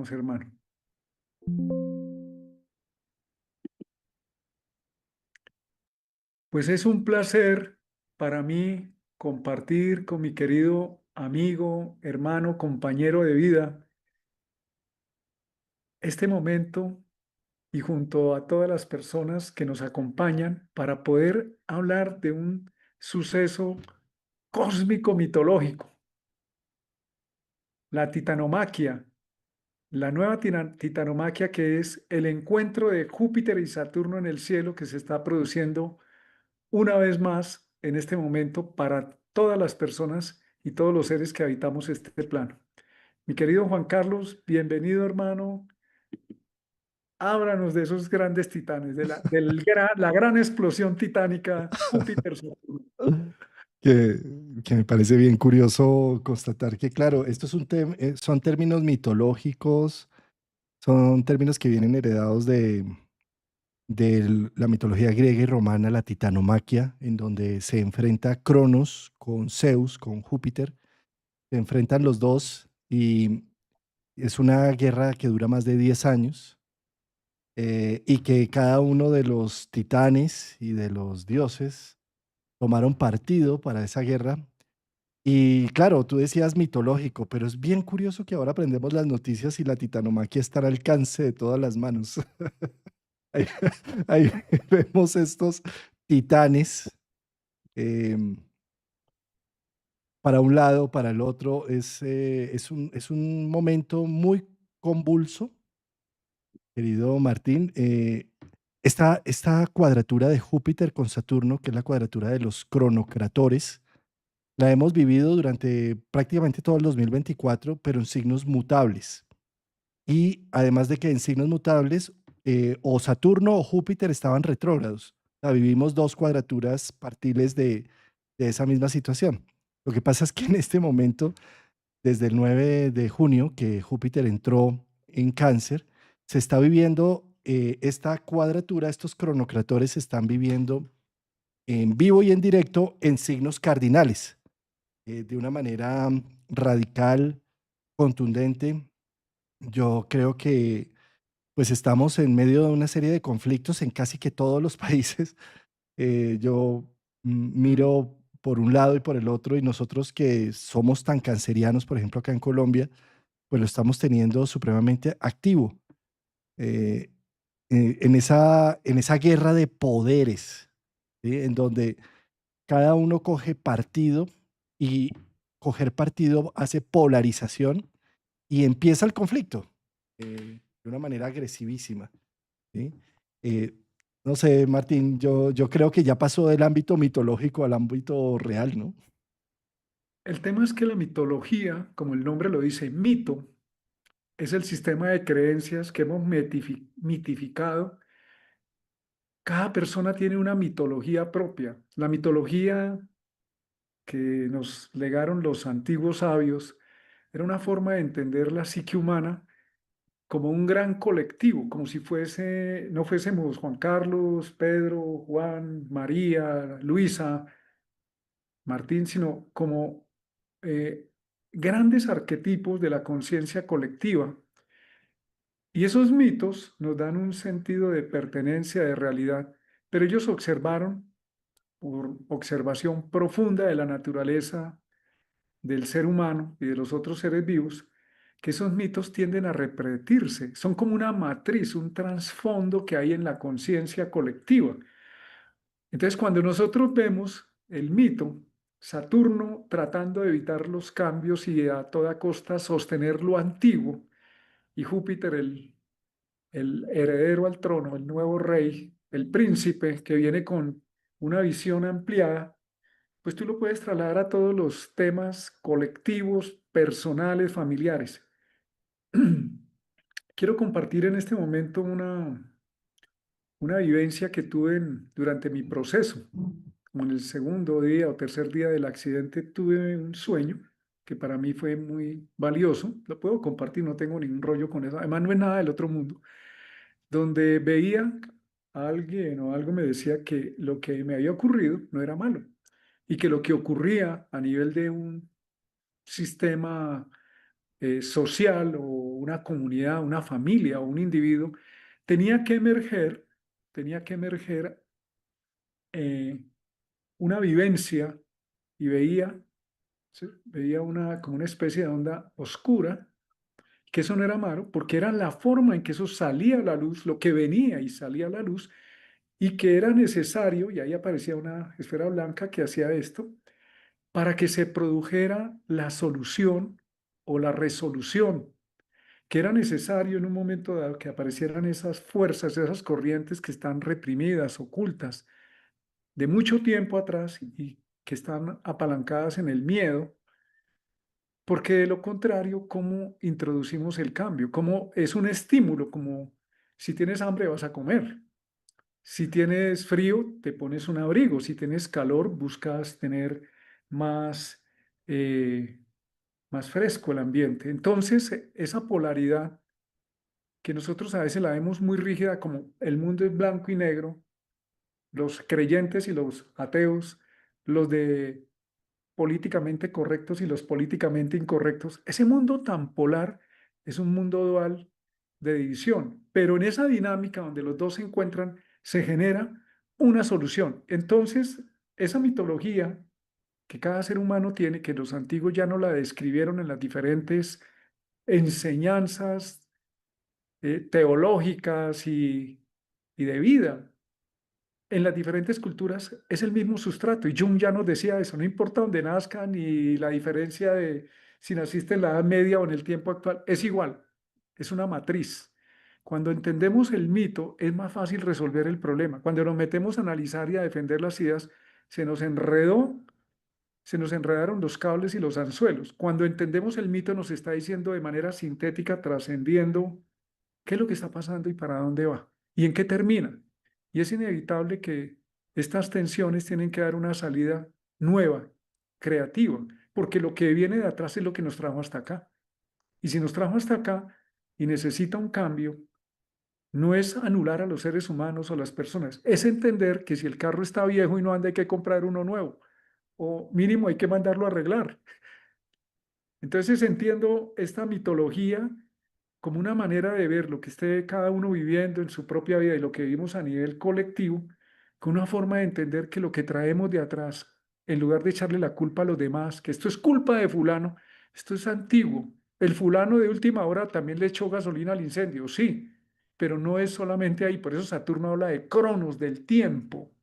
iniciamos, hermano. Pues es un placer para mí compartir con mi querido amigo, hermano, compañero de vida este momento y junto a todas las personas que nos acompañan para poder hablar de un suceso cósmico mitológico, la titanomaquia, la nueva titanomaquia, que es el encuentro de Júpiter y Saturno en el cielo que se está produciendo una vez más en este momento para todas las personas y todos los seres que habitamos este plano. Mi querido Juan Carlos, bienvenido, hermano. Háblanos de esos grandes titanes, de la gran explosión titánica Júpiter-Saturno. Que, que me parece bien curioso constatar que, claro, esto es son términos mitológicos, son términos que vienen heredados de la mitología griega y romana, la titanomaquia, en donde se enfrenta Cronos con Zeus, con Júpiter, se enfrentan los dos y es una guerra que dura más de 10 años y que cada uno de los titanes y de los dioses tomaron partido para esa guerra. Y claro, tú decías mitológico, pero es bien curioso que ahora aprendemos las noticias y la titanomaquia está al alcance de todas las manos. Ahí, ahí vemos estos titanes em, para un lado, para el otro. Es un momento muy convulso, querido Martín. Esta cuadratura de Júpiter con Saturno, que es la cuadratura de los cronocratores, la hemos vivido durante prácticamente todo el 2024, pero en signos mutables. Y además de que en signos mutables, o Saturno o Júpiter estaban retrógrados. O sea, vivimos dos cuadraturas partiles de esa misma situación. Lo que pasa es que en este momento, desde el 9 de junio, que Júpiter entró en Cáncer, se está viviendo esta cuadratura, estos cronocratores se están viviendo en vivo y en directo en signos cardinales de una manera radical, contundente. Yo creo que pues estamos en medio de una serie de conflictos en casi que todos los países. Yo miro por un lado y por el otro y nosotros que somos tan cancerianos, por ejemplo, acá en Colombia, pues lo estamos teniendo supremamente activo eh, en esa guerra de poderes, ¿sí? En donde cada uno coge partido y coger partido hace polarización y empieza el conflicto de una manera agresivísima. ¿Sí? Eh, no sé, Martín, yo creo que ya pasó del ámbito mitológico al ámbito real, ¿no? El tema es que la mitología, como el nombre lo dice, mito, es el sistema de creencias que hemos mitificado. Cada persona tiene una mitología propia. La mitología que nos legaron los antiguos sabios era una forma de entender la psique humana como un gran colectivo, como si no fuésemos Juan Carlos, Pedro, Juan, María, Luisa, Martín, sino como eh, grandes arquetipos de la conciencia colectiva. Y esos mitos nos dan un sentido de pertenencia, de realidad, pero ellos observaron, por observación profunda de la naturaleza del ser humano y de los otros seres vivos, que esos mitos tienden a repetirse. Son como una matriz, un trasfondo que hay en la conciencia colectiva. Entonces, cuando nosotros vemos el mito, Saturno tratando de evitar los cambios y a toda costa sostener lo antiguo, y Júpiter, el heredero al trono, el nuevo rey, el príncipe que viene con una visión ampliada, pues tú lo puedes trasladar a todos los temas colectivos, personales, familiares. Quiero compartir en este momento una vivencia que tuve durante mi proceso. Como en el segundo día o tercer día del accidente tuve un sueño que para mí fue muy valioso. Lo puedo compartir, no tengo ningún rollo con eso. Además, no es nada del otro mundo. Donde veía a alguien o algo me decía que lo que me había ocurrido no era malo y que lo que ocurría a nivel de un sistema social o una comunidad, una familia o un individuo, tenía que emerger eh, una vivencia y veía, ¿sí? Veía como una especie de onda oscura, que eso no era malo, porque era la forma en que eso salía a la luz, lo que venía y salía a la luz, y que era necesario, y ahí aparecía una esfera blanca que hacía esto, para que se produjera la solución o la resolución, que era necesario en un momento dado que aparecieran esas fuerzas, esas corrientes que están reprimidas, ocultas, de mucho tiempo atrás y que están apalancadas en el miedo, porque de lo contrario, ¿cómo introducimos el cambio? ¿Cómo es un estímulo? Como si tienes hambre vas a comer. Si tienes frío, te pones un abrigo. Si tienes calor, buscas tener más, eh, más fresco el ambiente. Entonces, esa polaridad que nosotros a veces la vemos muy rígida, como el mundo es blanco y negro, los creyentes y los ateos, los de políticamente correctos y los políticamente incorrectos, ese mundo tan polar es un mundo dual de división, pero en esa dinámica donde los dos se encuentran, se genera una solución. Entonces, esa mitología que cada ser humano tiene, que los antiguos ya no la describieron en las diferentes enseñanzas teológicas y de vida, en las diferentes culturas es el mismo sustrato. Y Jung ya nos decía eso, no importa dónde nazcan ni la diferencia de si naciste en la Edad Media o en el tiempo actual, es igual, es una matriz. Cuando entendemos el mito, es más fácil resolver el problema. Cuando nos metemos a analizar y a defender las ideas, se nos enredó, se nos enredaron los cables y los anzuelos. Cuando entendemos el mito, nos está diciendo de manera sintética, trascendiendo qué es lo que está pasando y para dónde va y en qué termina. Y es inevitable que estas tensiones tienen que dar una salida nueva, creativa, porque lo que viene de atrás es lo que nos trajo hasta acá. Y si nos trajo hasta acá y necesita un cambio, no es anular a los seres humanos o las personas, es entender que si el carro está viejo y no anda, hay que comprar uno nuevo, o mínimo hay que mandarlo a arreglar. Entonces entiendo esta mitología como una manera de ver lo que esté cada uno viviendo en su propia vida y lo que vivimos a nivel colectivo, con una forma de entender que lo que traemos de atrás, en lugar de echarle la culpa a los demás, que esto es culpa de fulano, esto es antiguo. El fulano de última hora también le echó gasolina al incendio, sí, pero no es solamente ahí. Por eso Saturno habla de cronos, del tiempo,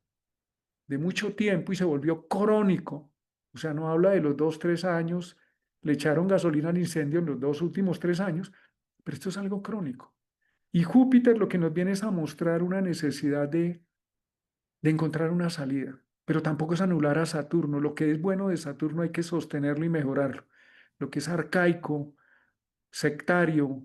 de mucho tiempo y se volvió crónico. O sea, no habla de los 2, 3 años, le echaron gasolina al incendio en los 2 últimos 3 años, pero esto es algo crónico. Y Júpiter lo que nos viene es a mostrar una necesidad de encontrar una salida, pero tampoco es anular a Saturno. Lo que es bueno de Saturno hay que sostenerlo y mejorarlo. Lo que es arcaico, sectario,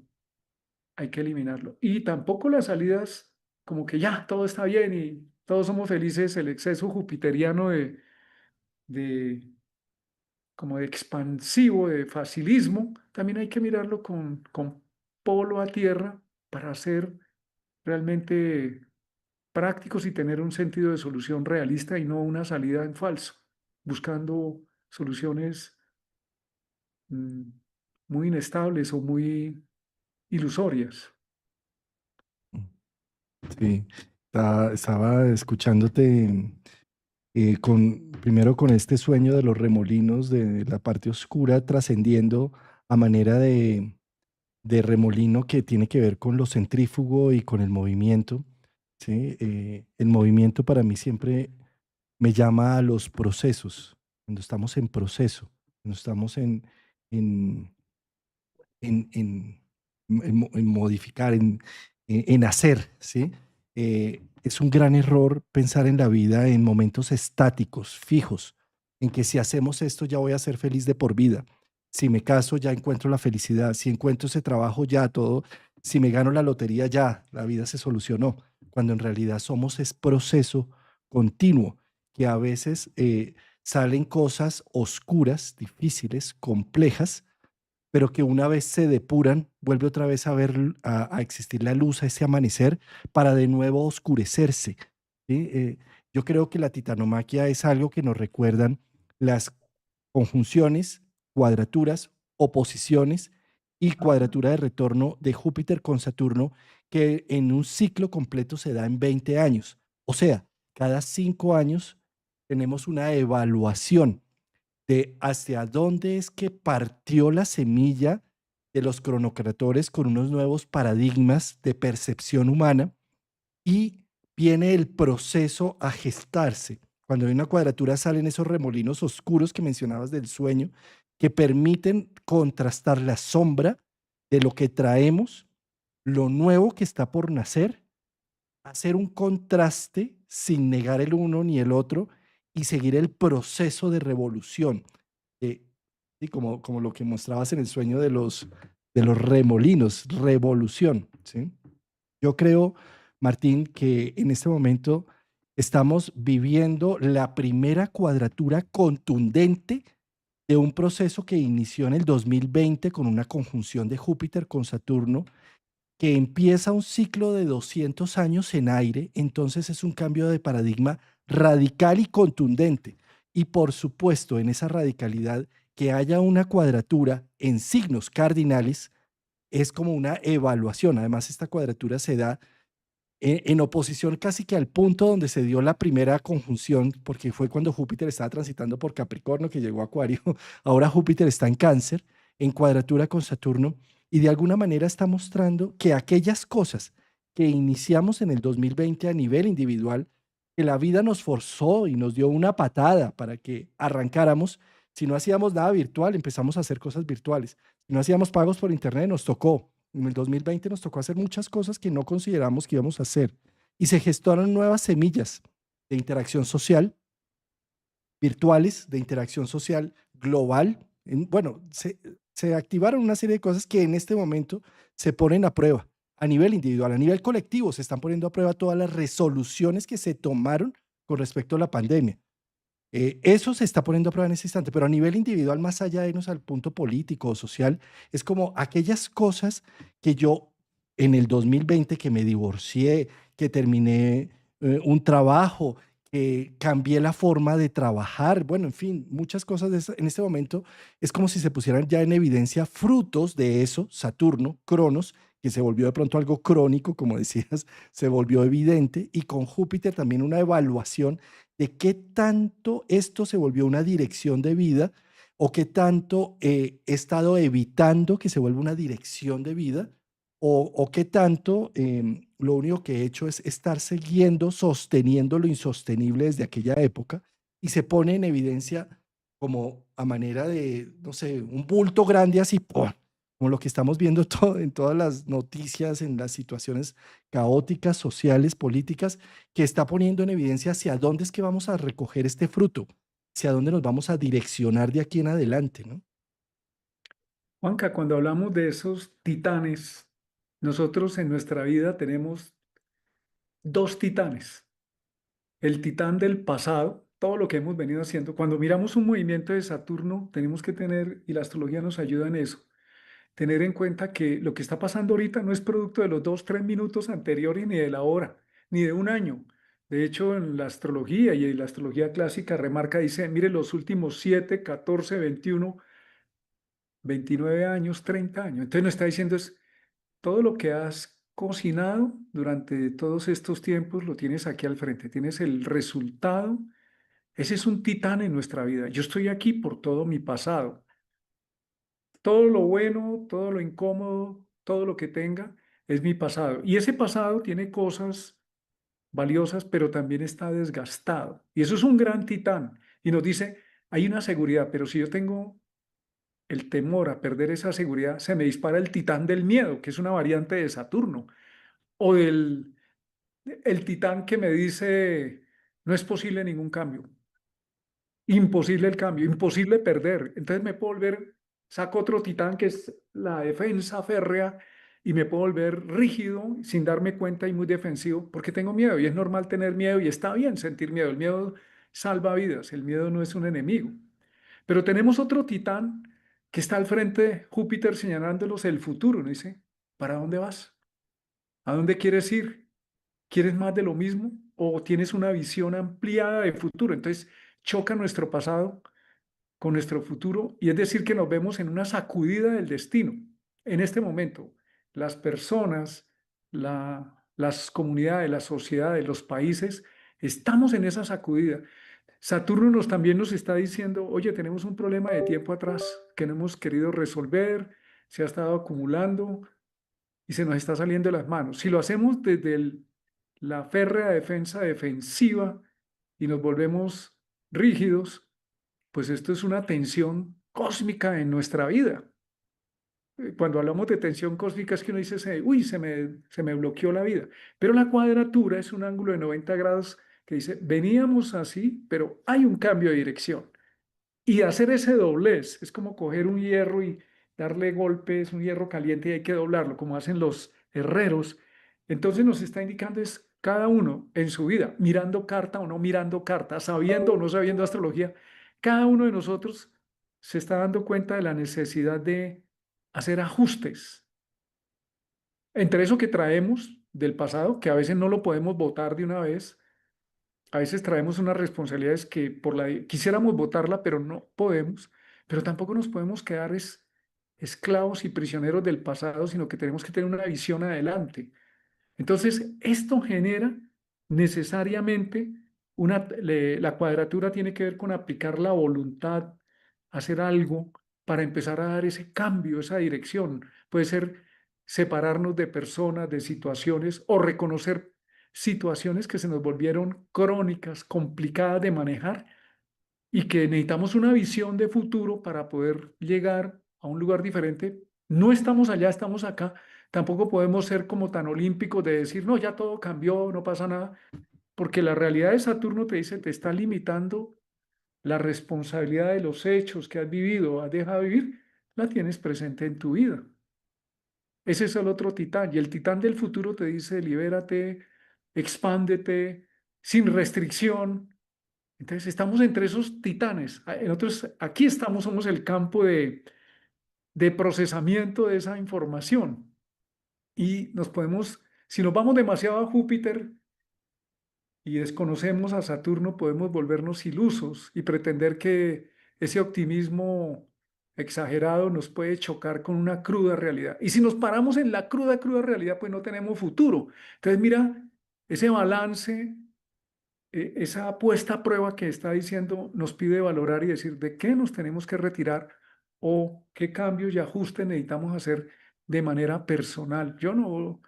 hay que eliminarlo. Y tampoco las salidas como que ya todo está bien y todos somos felices, el exceso jupiteriano de como de expansivo, de facilismo, también hay que mirarlo con polo a tierra para ser realmente prácticos y tener un sentido de solución realista y no una salida en falso, buscando soluciones mm, muy inestables o muy ilusorias. Sí, estaba escuchándote primero con este sueño de los remolinos de la parte oscura trascendiendo a manera de remolino que tiene que ver con lo centrífugo y con el movimiento. ¿Sí? El movimiento para mí siempre me llama a los procesos, cuando estamos en proceso, cuando estamos en, en modificar, en hacer, ¿sí? Es un gran error pensar en la vida en momentos estáticos, fijos, en que si hacemos esto ya voy a ser feliz de por vida. Si me caso ya encuentro la felicidad, si encuentro ese trabajo ya todo, si me gano la lotería ya, la vida se solucionó, cuando en realidad somos es proceso continuo, que a veces salen cosas oscuras, difíciles, complejas, pero que una vez se depuran, vuelve otra vez a ver, a existir la luz, a ese amanecer, para de nuevo oscurecerse. ¿Sí? Yo creo que la titanomaquia es algo que nos recuerdan las conjunciones, cuadraturas, oposiciones y Ah, cuadratura de retorno de Júpiter con Saturno, que en un ciclo completo se da en 20 años. O sea, cada 5 años tenemos una evaluación de hacia dónde es que partió la semilla de los cronocratores con unos nuevos paradigmas de percepción humana y viene el proceso a gestarse. Cuando hay una cuadratura salen esos remolinos oscuros que mencionabas del sueño, que permiten contrastar la sombra de lo que traemos, lo nuevo que está por nacer, hacer un contraste sin negar el uno ni el otro y seguir el proceso de revolución. Sí, como lo que mostrabas en el sueño de los remolinos, revolución. ¿Sí? Yo creo, Martín, que en este momento estamos viviendo la primera cuadratura contundente de un proceso que inició en el 2020 con una conjunción de Júpiter con Saturno, que empieza un ciclo de 200 años en aire, entonces es un cambio de paradigma radical y contundente. Y por supuesto, en esa radicalidad, que haya una cuadratura en signos cardinales es como una evaluación. Además, esta cuadratura se da en oposición casi que al punto donde se dio la primera conjunción, porque fue cuando Júpiter estaba transitando por Capricornio, que llegó a Acuario. Ahora Júpiter está en Cáncer, en cuadratura con Saturno, y de alguna manera está mostrando que aquellas cosas que iniciamos en el 2020 a nivel individual, que la vida nos forzó y nos dio una patada para que arrancáramos. Si no hacíamos nada virtual, empezamos a hacer cosas virtuales. Si no hacíamos pagos por internet, nos tocó. En el 2020 nos tocó hacer muchas cosas que no consideramos que íbamos a hacer y se gestaron nuevas semillas de interacción social, virtuales, de interacción social global. Bueno, se activaron una serie de cosas que en este momento se ponen a prueba a nivel individual, a nivel colectivo, se están poniendo a prueba todas las resoluciones que se tomaron con respecto a la pandemia. Eso se está poniendo a prueba en ese instante, pero a nivel individual, más allá de irnos al punto político o social, es como aquellas cosas que yo en el 2020 que me divorcié, que terminé un trabajo, que cambié la forma de trabajar, bueno, en fin, muchas cosas en este momento es como si se pusieran ya en evidencia frutos de eso, Saturno, Cronos, que se volvió de pronto algo crónico, como decías, se volvió evidente, y con Júpiter también una evaluación de qué tanto esto se volvió una dirección de vida o qué tanto he estado evitando que se vuelva una dirección de vida o qué tanto lo único que he hecho es estar siguiendo, sosteniendo lo insostenible desde aquella época y se pone en evidencia como a manera de, no sé, un bulto grande así, ¡pum! Como lo que estamos viendo en todas las noticias, en las situaciones caóticas, sociales, políticas, que está poniendo en evidencia hacia dónde es que vamos a recoger este fruto, hacia dónde nos vamos a direccionar de aquí en adelante, ¿no? Juanca, cuando hablamos de esos titanes, nosotros en nuestra vida tenemos dos titanes. El titán del pasado, todo lo que hemos venido haciendo. Cuando miramos un movimiento de Saturno, tenemos que tener, y la astrología nos ayuda en eso, tener en cuenta que lo que está pasando ahorita no es producto de los 2, 3 minutos anteriores, ni de la hora, ni de un año. De hecho, en la astrología y en la astrología clásica remarca, dice, mire, los últimos 7, 14, 21, 29 años, 30 años. Entonces nos está diciendo es, todo lo que has cocinado durante todos estos tiempos lo tienes aquí al frente, tienes el resultado. Ese es un titán en nuestra vida. Yo estoy aquí por todo mi pasado. Todo lo bueno, todo lo incómodo, todo lo que tenga es mi pasado. Y ese pasado tiene cosas valiosas, pero también está desgastado. Y eso es un gran titán. Y nos dice, hay una seguridad, pero si yo tengo el temor a perder esa seguridad, se me dispara el titán del miedo, que es una variante de Saturno, o del el titán que me dice, no es posible ningún cambio. Imposible el cambio, imposible perder. Entonces me puedo volver, saco otro titán que es la defensa férrea y me puedo volver rígido sin darme cuenta y muy defensivo porque tengo miedo y es normal tener miedo y está bien sentir miedo. El miedo salva vidas, el miedo no es un enemigo. Pero tenemos otro titán que está al frente de Júpiter señalándolos el futuro. ¿No? Dice, ¿para dónde vas? ¿A dónde quieres ir? ¿Quieres más de lo mismo o tienes una visión ampliada de futuro? Entonces choca nuestro pasado con nuestro futuro y es decir que nos vemos en una sacudida del destino. en este momento, las personas, las comunidades, las sociedades, los países, estamos en esa sacudida. Saturno también nos está diciendo, oye, tenemos un problema de tiempo atrás que no hemos querido resolver, se ha estado acumulando y se nos está saliendo de las manos. Si lo hacemos desde la férrea defensa defensiva y nos volvemos rígidos, pues esto es una tensión cósmica en nuestra vida. Cuando hablamos de tensión cósmica es que uno dice, uy, se me bloqueó la vida. Pero la cuadratura es un ángulo de 90 grados que dice, veníamos así, pero hay un cambio de dirección. Y hacer ese doblez es como coger un hierro y darle golpes, un hierro caliente y hay que doblarlo, como hacen los herreros. Entonces nos está indicando es cada uno en su vida, mirando carta o no mirando carta, sabiendo o no sabiendo astrología, cada uno de nosotros se está dando cuenta de la necesidad de hacer ajustes entre eso que traemos del pasado, que a veces no lo podemos votar de una vez. A veces traemos unas responsabilidades que quisiéramos votarla, pero no podemos, pero tampoco nos podemos quedar esclavos y prisioneros del pasado, sino que tenemos que tener una visión adelante. Entonces, esto genera necesariamente la cuadratura tiene que ver con aplicar la voluntad, hacer algo para empezar a dar ese cambio, esa dirección. Puede ser separarnos de personas, de situaciones o reconocer situaciones que se nos volvieron crónicas, complicadas de manejar y que necesitamos una visión de futuro para poder llegar a un lugar diferente. No estamos allá, estamos acá. Tampoco podemos ser como tan olímpicos de decir, no, ya todo cambió, no pasa nada, porque la realidad de Saturno te dice, te está limitando la responsabilidad de los hechos que has vivido, has dejado de vivir, la tienes presente en tu vida. Ese es el otro titán. Y el titán del futuro te dice, libérate, expándete, sin restricción. Entonces, estamos entre esos titanes. Nosotros aquí estamos, somos el campo de procesamiento de esa información. Y nos podemos, si nos vamos demasiado a Júpiter y desconocemos a Saturno, podemos volvernos ilusos y pretender que ese optimismo exagerado nos puede chocar con una cruda realidad. Y si nos paramos en la cruda, cruda realidad, pues no tenemos futuro. Entonces, mira, ese balance, esa puesta a prueba que está diciendo nos pide valorar y decir de qué nos tenemos que retirar o qué cambios y ajustes necesitamos hacer de manera personal. Yo no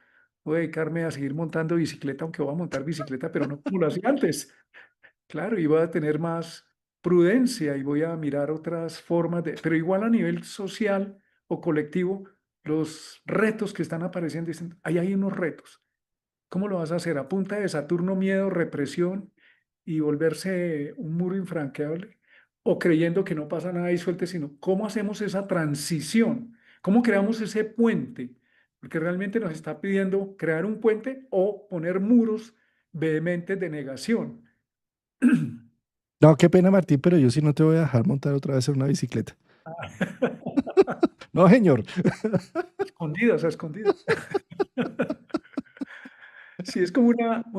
voy a dedicarme a seguir montando bicicleta, aunque voy a montar bicicleta, pero no como lo hacía antes. Claro, y voy a tener más prudencia y voy a mirar otras formas de, pero igual a nivel social o colectivo, los retos que están apareciendo, dicen, ahí hay unos retos. ¿Cómo lo vas a hacer? ¿A punta de Saturno, miedo, represión y volverse un muro infranqueable? ¿O creyendo que no pasa nada y suelte, sino cómo hacemos esa transición? ¿Cómo creamos ese puente? Porque realmente nos está pidiendo crear un puente o poner muros vehementes de negación. No, qué pena, Martín, pero yo sí no te voy a dejar montar otra vez en una bicicleta. No, señor. Escondidas, a escondidas. Sí, es como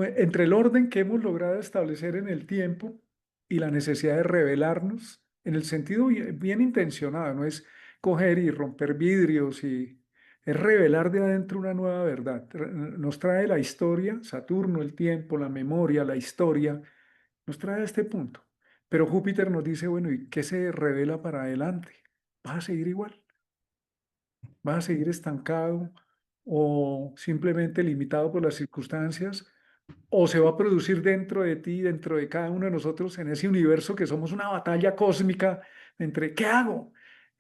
entre el orden que hemos logrado establecer en el tiempo y la necesidad de revelarnos, en el sentido bien intencionado, no es coger y romper vidrios y es revelar de adentro una nueva verdad. Nos trae la historia, Saturno, el tiempo, la memoria, la historia, nos trae a este punto. Pero Júpiter nos dice, bueno, ¿y qué se revela para adelante? ¿Vas a seguir igual? ¿Vas a seguir estancado o simplemente limitado por las circunstancias? ¿O se va a producir dentro de ti, dentro de cada uno de nosotros, en ese universo que somos una batalla cósmica entre ¿qué hago?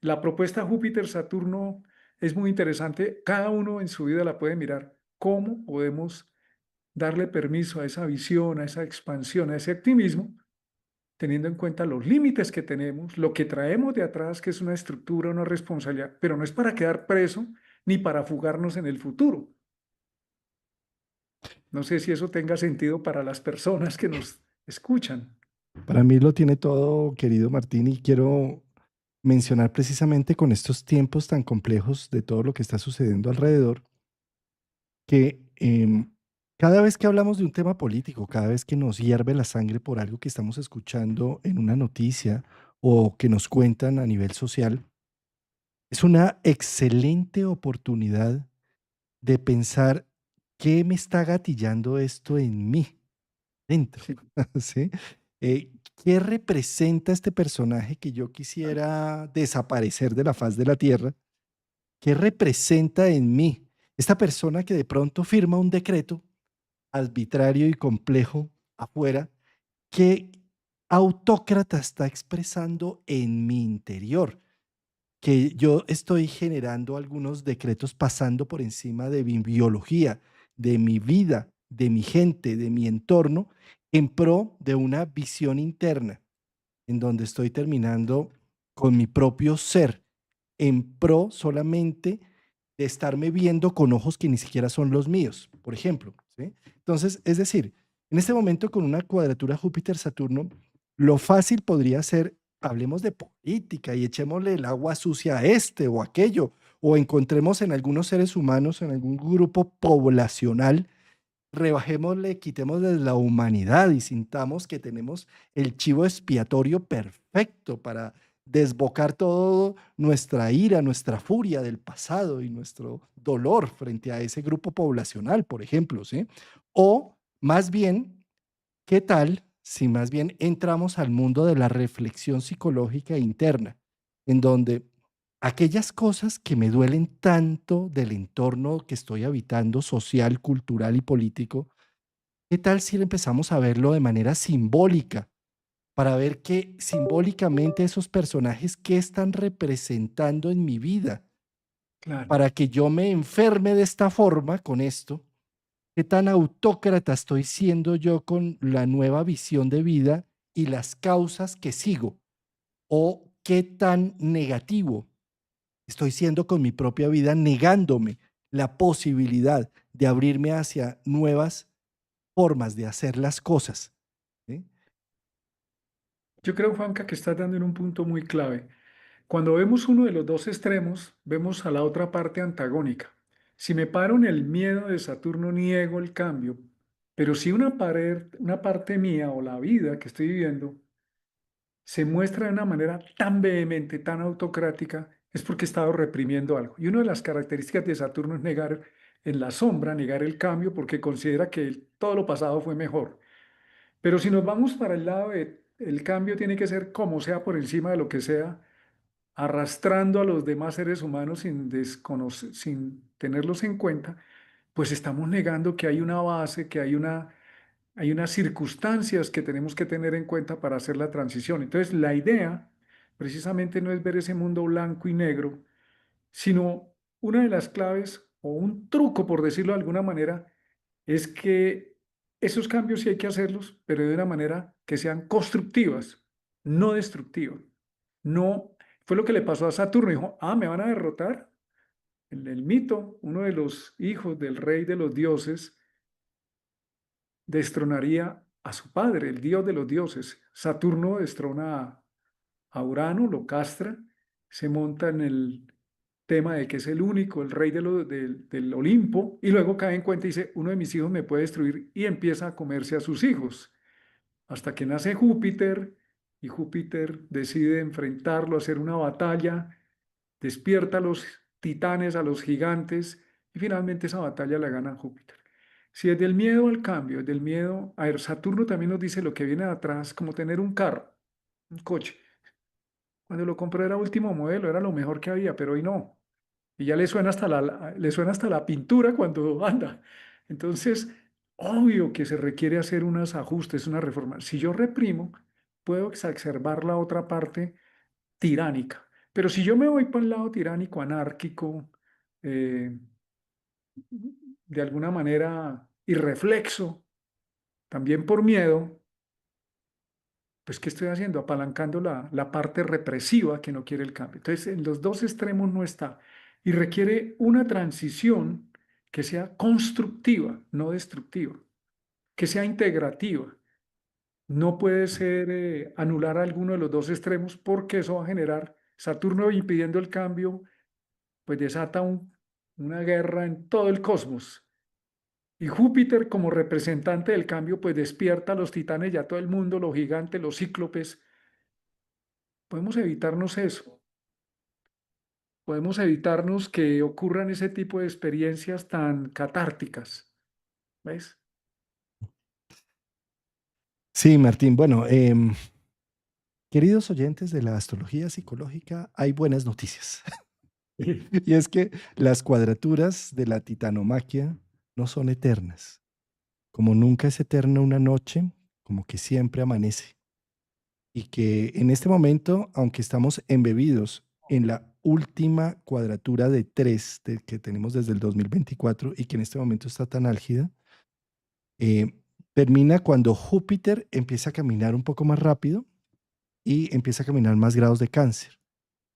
La propuesta Júpiter-Saturno es muy interesante. Cada uno en su vida la puede mirar. ¿Cómo podemos darle permiso a esa visión, a esa expansión, a ese optimismo, teniendo en cuenta los límites que tenemos, lo que traemos de atrás, que es una estructura, una responsabilidad, pero no es para quedar preso ni para fugarnos en el futuro? No sé si eso tenga sentido para las personas que nos escuchan. Para mí lo tiene todo, querido Martín, y quiero mencionar precisamente con estos tiempos tan complejos de todo lo que está sucediendo alrededor, que cada vez que hablamos de un tema político, cada vez que nos hierve la sangre por algo que estamos escuchando en una noticia o que nos cuentan a nivel social, Es una excelente oportunidad de pensar qué me está gatillando esto en mí, dentro, Sí, ¿sí? ¿Qué representa este personaje que yo quisiera desaparecer de la faz de la tierra? ¿Qué representa en mí esta persona que de pronto firma un decreto arbitrario y complejo afuera? ¿Qué autócrata está expresando en mi interior? Que yo estoy generando algunos decretos pasando por encima de mi biología, de mi vida, de mi gente, de mi entorno, en pro de una visión interna, en donde estoy terminando con mi propio ser, en pro solamente de estarme viendo con ojos que ni siquiera son los míos, por ejemplo, ¿sí? Entonces, es decir, en este momento con una cuadratura Júpiter-Saturno, lo fácil podría ser, hablemos de política y echémosle el agua sucia a este o aquello, o encontremos en algunos seres humanos, en algún grupo poblacional, rebajémosle, quitémosle la humanidad y sintamos que tenemos el chivo expiatorio perfecto para desbocar todo nuestra ira, nuestra furia del pasado y nuestro dolor frente a ese grupo poblacional, por ejemplo, ¿sí? O más bien, ¿qué tal si más bien entramos al mundo de la reflexión psicológica interna, en donde aquellas cosas que me duelen tanto del entorno que estoy habitando, social, cultural y político, qué tal si empezamos a verlo de manera simbólica, para ver que simbólicamente esos personajes, qué están representando en mi vida, claro. para que yo me enferme de esta forma con esto? ¿Qué tan autócrata estoy siendo yo con la nueva visión de vida y las causas que sigo? ¿O qué tan negativo estoy siendo con mi propia vida, negándome la posibilidad de abrirme hacia nuevas formas de hacer las cosas? ¿Sí? Yo creo, Juanca, que estás dando en un punto muy clave. Cuando vemos uno de los dos extremos, vemos a la otra parte antagónica. Si me paro en el miedo de Saturno, niego el cambio, pero si una parte mía o la vida que estoy viviendo se muestra de una manera tan vehemente, tan autocrática, es porque he estado reprimiendo algo. Y una de las características de Saturno es negar en la sombra, negar el cambio, porque considera que todo lo pasado fue mejor. Pero si nos vamos para el lado de el cambio tiene que ser como sea por encima de lo que sea, arrastrando a los demás seres humanos sin tenerlos en cuenta, pues estamos negando que hay una base, que hay unas circunstancias que tenemos que tener en cuenta para hacer la transición. Entonces, la idea precisamente no es ver ese mundo blanco y negro, sino una de las claves o un truco, por decirlo de alguna manera, es que esos cambios sí hay que hacerlos, pero de una manera que sean constructivas, no destructivas. No, fue lo que le pasó a Saturno. Dijo, ah, me van a derrotar. El mito, uno de los hijos del rey de los dioses, destronaría a su padre, el dios de los dioses. Saturno destrona a Urano, lo castra, se monta en el tema de que es el único, el rey del Olimpo, y luego cae en cuenta y dice, uno de mis hijos me puede destruir y empieza a comerse a sus hijos, hasta que nace Júpiter y Júpiter decide enfrentarlo, hacer una batalla, despierta a los titanes, a los gigantes, y finalmente esa batalla la gana Júpiter. Si es del miedo al cambio, es del miedo, a ver, Saturno también nos dice lo que viene de atrás, como tener un carro, un coche. Cuando lo compré era último modelo, era lo mejor que había, pero hoy no. Y ya le suena hasta la pintura cuando anda. Entonces, obvio que se requiere hacer unos ajustes, una reforma. Si yo reprimo, puedo exacerbar la otra parte tiránica. Pero si yo me voy para el lado tiránico, anárquico, eh, de alguna manera irreflexo, también por miedo, pues ¿qué estoy haciendo? Apalancando la parte represiva que no quiere el cambio. Entonces, en los dos extremos no está. Y requiere una transición que sea constructiva, no destructiva, que sea integrativa. No puede ser anular alguno de los dos extremos porque eso va a generar, Saturno impidiendo el cambio, pues desata una guerra en todo el cosmos. Y Júpiter como representante del cambio, pues despierta a los titanes y a todo el mundo, los gigantes, los cíclopes. Podemos evitarnos eso. podemos evitarnos que ocurran ese tipo de experiencias tan catárticas, ¿ves? Sí, Martín. Bueno, queridos oyentes de la astrología psicológica, hay buenas noticias. Y es que las cuadraturas de la titanomaquia no son eternas. Como nunca es eterna una noche, como que siempre amanece. Y que en este momento, aunque estamos embebidos en la última cuadratura de 3 que tenemos desde el 2024 y que en este momento está tan álgida, eh, termina cuando Júpiter empieza a caminar un poco más rápido y empieza a caminar más grados de Cáncer,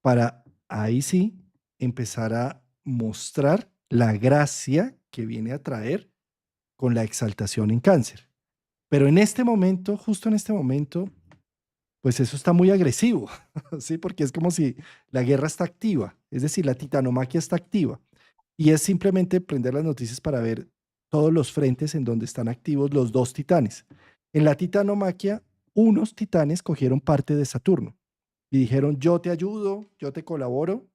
para ahí sí empezar a mostrar la gracia que viene a traer con la exaltación en Cáncer. Pero en este momento, justo en este momento, pues eso está muy agresivo, ¿sí? Porque es como si la guerra está activa, es decir, la titanomaquia está activa. Y es simplemente prender las noticias para ver todos los frentes en donde están activos los dos titanes. En la titanomaquia, unos titanes cogieron parte de Saturno y dijeron, yo te ayudo, yo te colaboro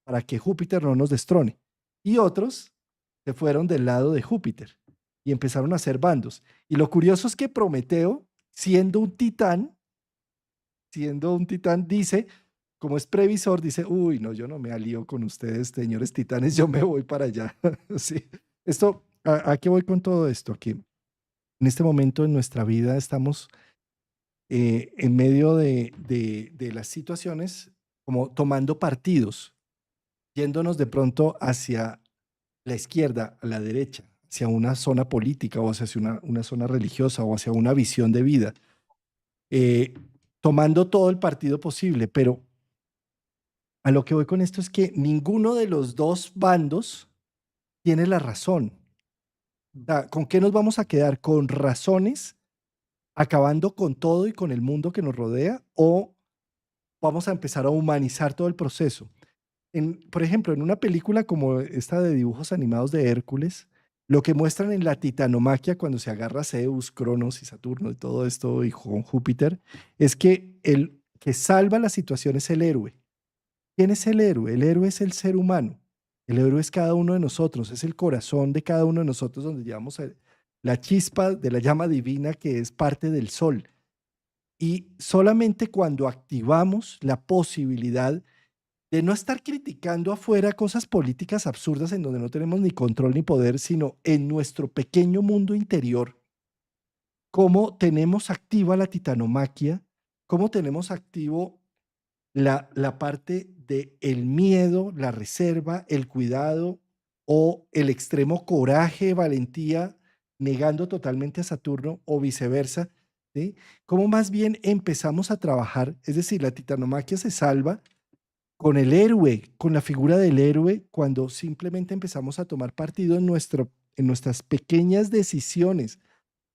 para que Júpiter no nos destrone. Y otros se fueron del lado de Júpiter y empezaron a hacer bandos. Y lo curioso es que Prometeo, siendo un titán, dice, como es previsor, dice, uy, no, yo no me alío con ustedes, señores titanes, yo me voy para allá. Sí. Esto, ¿a qué voy con todo esto? Aquí, en este momento en nuestra vida estamos en medio de las situaciones como tomando partidos, yéndonos de pronto hacia la izquierda, a la derecha, hacia una zona política o hacia una zona religiosa o hacia una visión de vida, eh, tomando todo el partido posible, pero a lo que voy con esto es que ninguno de los dos bandos tiene la razón. O sea, ¿con qué nos vamos a quedar? ¿Con razones acabando con todo y con el mundo que nos rodea? ¿O vamos a empezar a humanizar todo el proceso? Por ejemplo, en una película como esta de dibujos animados de Hércules, lo que muestran en la titanomaquia cuando se agarra Zeus, Cronos y Saturno y todo esto y con Júpiter, es que el que salva la situación es el héroe. ¿Quién es el héroe? El héroe es el ser humano. El héroe es cada uno de nosotros, es el corazón de cada uno de nosotros donde llevamos la chispa de la llama divina que es parte del sol. Y solamente cuando activamos la posibilidad de no estar criticando afuera cosas políticas absurdas en donde no tenemos ni control ni poder, sino en nuestro pequeño mundo interior, cómo tenemos activa la titanomaquia, cómo tenemos activo la parte de el miedo, la reserva, el cuidado o el extremo coraje, valentía, negando totalmente a Saturno o viceversa, ¿sí? Cómo más bien empezamos a trabajar, es decir, la titanomaquia se salva con el héroe, con la figura del héroe, cuando simplemente empezamos a tomar partido en nuestras pequeñas decisiones,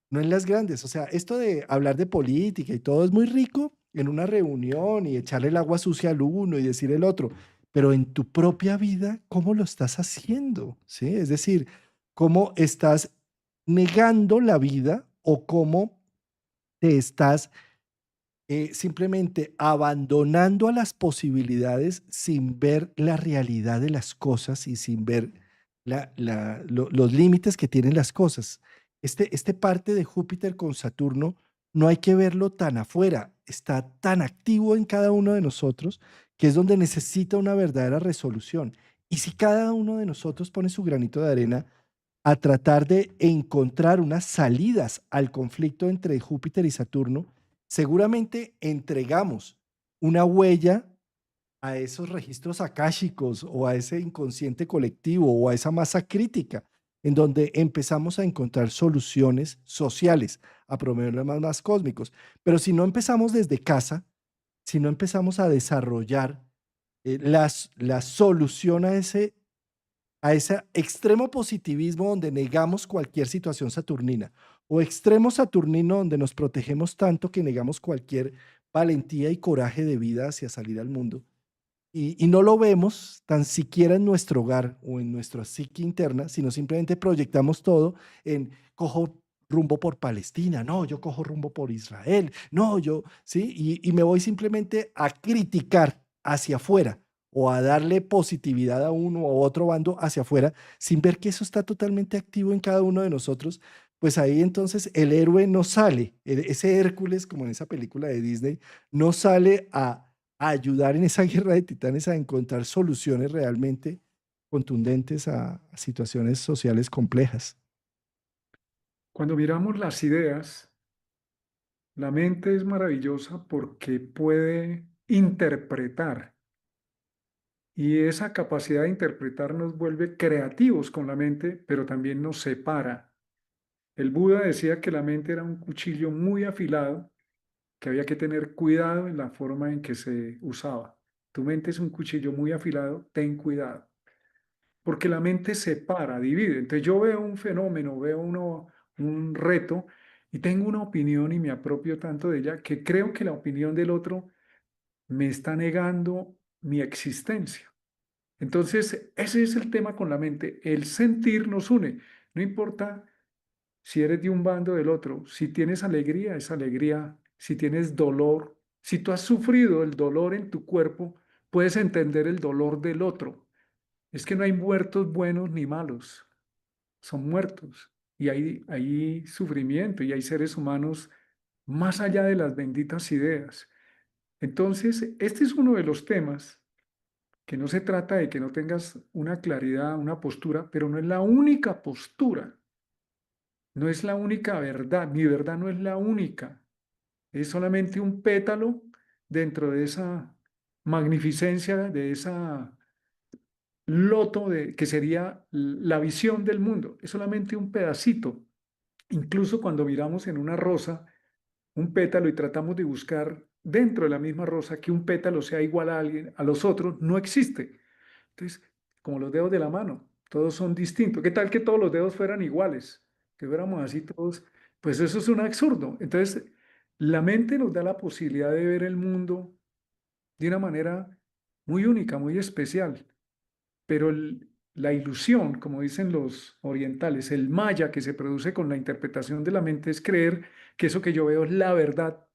no en las grandes. O sea, esto de hablar de política y todo es muy rico en una reunión y echarle el agua sucia al uno y decir el otro, pero en tu propia vida, ¿cómo lo estás haciendo? ¿Sí? Es decir, ¿cómo estás negando la vida o cómo te estás simplemente abandonando a las posibilidades sin ver la realidad de las cosas y sin ver los límites que tienen las cosas? Este parte de Júpiter con Saturno no hay que verlo tan afuera, está tan activo en cada uno de nosotros que es donde necesita una verdadera resolución. Y si cada uno de nosotros pone su granito de arena a tratar de encontrar unas salidas al conflicto entre Júpiter y Saturno, seguramente entregamos una huella a esos registros akáshicos o a ese inconsciente colectivo o a esa masa crítica en donde empezamos a encontrar soluciones sociales a problemas más cósmicos. Pero si no empezamos desde casa, si no empezamos a desarrollar la solución a ese extremo positivismo donde negamos cualquier situación saturnina o extremo saturnino donde nos protegemos tanto que negamos cualquier valentía y coraje de vida hacia salir al mundo. Y no lo vemos tan siquiera en nuestro hogar o en nuestra psique interna, sino simplemente proyectamos todo en cojo rumbo por Palestina, no, yo cojo rumbo por Israel, no, yo, ¿sí? Y me voy simplemente a criticar hacia afuera o a darle positividad a uno o a otro bando hacia afuera, sin ver que eso está totalmente activo en cada uno de nosotros, pues ahí entonces el héroe no sale, ese Hércules, como en esa película de Disney, no sale a ayudar en esa guerra de titanes a encontrar soluciones realmente contundentes a situaciones sociales complejas. Cuando miramos las ideas, la mente es maravillosa porque puede interpretar y esa capacidad de interpretar nos vuelve creativos con la mente, pero también nos separa. El Buda decía que la mente era un cuchillo muy afilado, que había que tener cuidado en la forma en que se usaba. Tu mente es un cuchillo muy afilado, ten cuidado, porque la mente separa, divide. Entonces yo veo un fenómeno, un reto y tengo una opinión y me apropio tanto de ella que creo que la opinión del otro me está negando mi existencia. Entonces, ese es el tema con la mente. El sentir nos une. No importa si eres de un bando o del otro. Si tienes alegría, es alegría. Si tienes dolor, si tú has sufrido el dolor en tu cuerpo, puedes entender el dolor del otro. Es que no hay muertos buenos ni malos. Son muertos. Y hay sufrimiento y hay seres humanos más allá de las benditas ideas. Entonces, este es uno de los temas que no se trata de que no tengas una claridad, una postura, pero no es la única postura, no es la única verdad, mi verdad no es la única, es solamente un pétalo dentro de esa magnificencia, de esa loto de, que sería la visión del mundo, es solamente un pedacito. Incluso cuando miramos en una rosa, un pétalo y tratamos de buscar dentro de la misma rosa que un pétalo sea igual a alguien, a los otros, no existe. Entonces, como los dedos de la mano, todos son distintos. ¿Qué tal que todos los dedos fueran iguales? Que fuéramos así todos. Pues eso es un absurdo. Entonces, la mente nos da la posibilidad de ver el mundo de una manera muy única, muy especial. Pero la ilusión, como dicen los orientales, el maya que se produce con la interpretación de la mente es creer que eso que yo veo es la verdad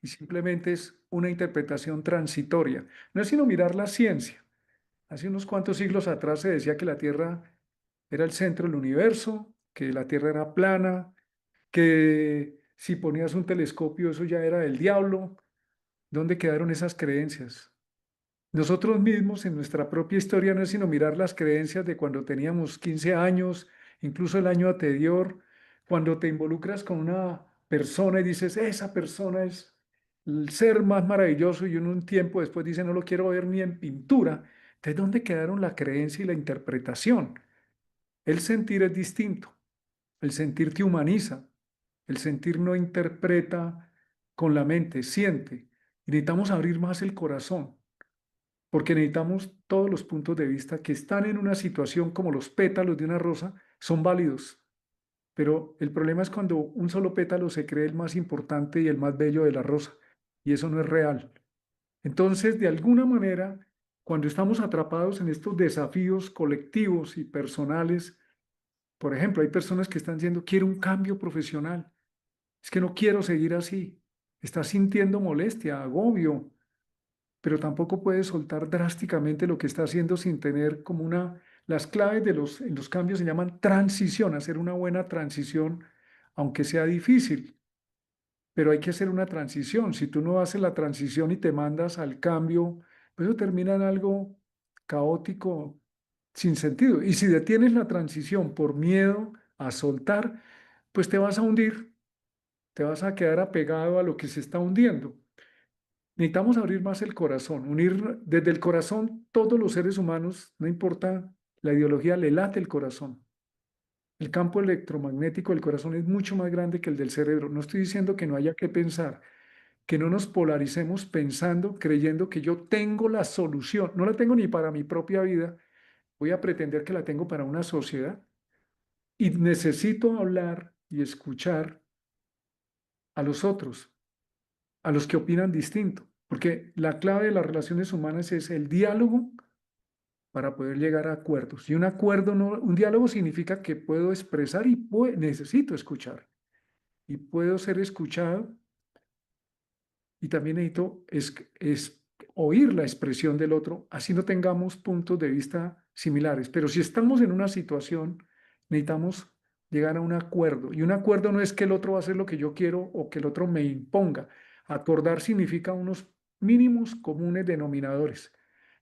y simplemente es una interpretación transitoria. No es sino mirar la ciencia. Hace unos cuantos siglos atrás se decía que la Tierra era el centro del universo, que la Tierra era plana, que si ponías un telescopio eso ya era del diablo. ¿Dónde quedaron esas creencias? Nosotros mismos en nuestra propia historia no es sino mirar las creencias de cuando teníamos 15 años, incluso el año anterior, cuando te involucras con una persona y dices, esa persona es el ser más maravilloso y uno un tiempo después dice, no lo quiero ver ni en pintura. Entonces, ¿dónde quedaron la creencia y la interpretación? El sentir es distinto. El sentir te humaniza. El sentir no interpreta con la mente, siente. Y necesitamos abrir más el corazón porque necesitamos todos los puntos de vista que están en una situación como los pétalos de una rosa, son válidos. Pero el problema es cuando un solo pétalo se cree el más importante y el más bello de la rosa, y eso no es real. Entonces, de alguna manera, cuando estamos atrapados en estos desafíos colectivos y personales, por ejemplo, hay personas que están diciendo, quiero un cambio profesional, es que no quiero seguir así, está sintiendo molestia, agobio, pero tampoco puede soltar drásticamente lo que está haciendo sin tener como las claves en los cambios se llaman transición, hacer una buena transición, aunque sea difícil, pero hay que hacer una transición. Si tú no haces la transición y te mandas al cambio, pues eso termina en algo caótico, sin sentido. Y si detienes la transición por miedo a soltar, pues te vas a hundir, te vas a quedar apegado a lo que se está hundiendo. Necesitamos abrir más el corazón, unir desde el corazón todos los seres humanos, no importa la ideología, le late el corazón. El campo electromagnético del corazón es mucho más grande que el del cerebro. No estoy diciendo que no haya que pensar, que no nos polaricemos pensando, creyendo que yo tengo la solución. No la tengo ni para mi propia vida, voy a pretender que la tengo para una sociedad. Y necesito hablar y escuchar a los otros, a los que opinan distinto, porque la clave de las relaciones humanas es el diálogo para poder llegar a acuerdos. Y un acuerdo no, un diálogo significa que puedo expresar y necesito escuchar y puedo ser escuchado y también necesito oír la expresión del otro, así no tengamos puntos de vista similares. Pero si estamos en una situación, necesitamos llegar a un acuerdo. Y un acuerdo no es que el otro va a hacer lo que yo quiero o que el otro me imponga. Acordar significa unos mínimos comunes denominadores.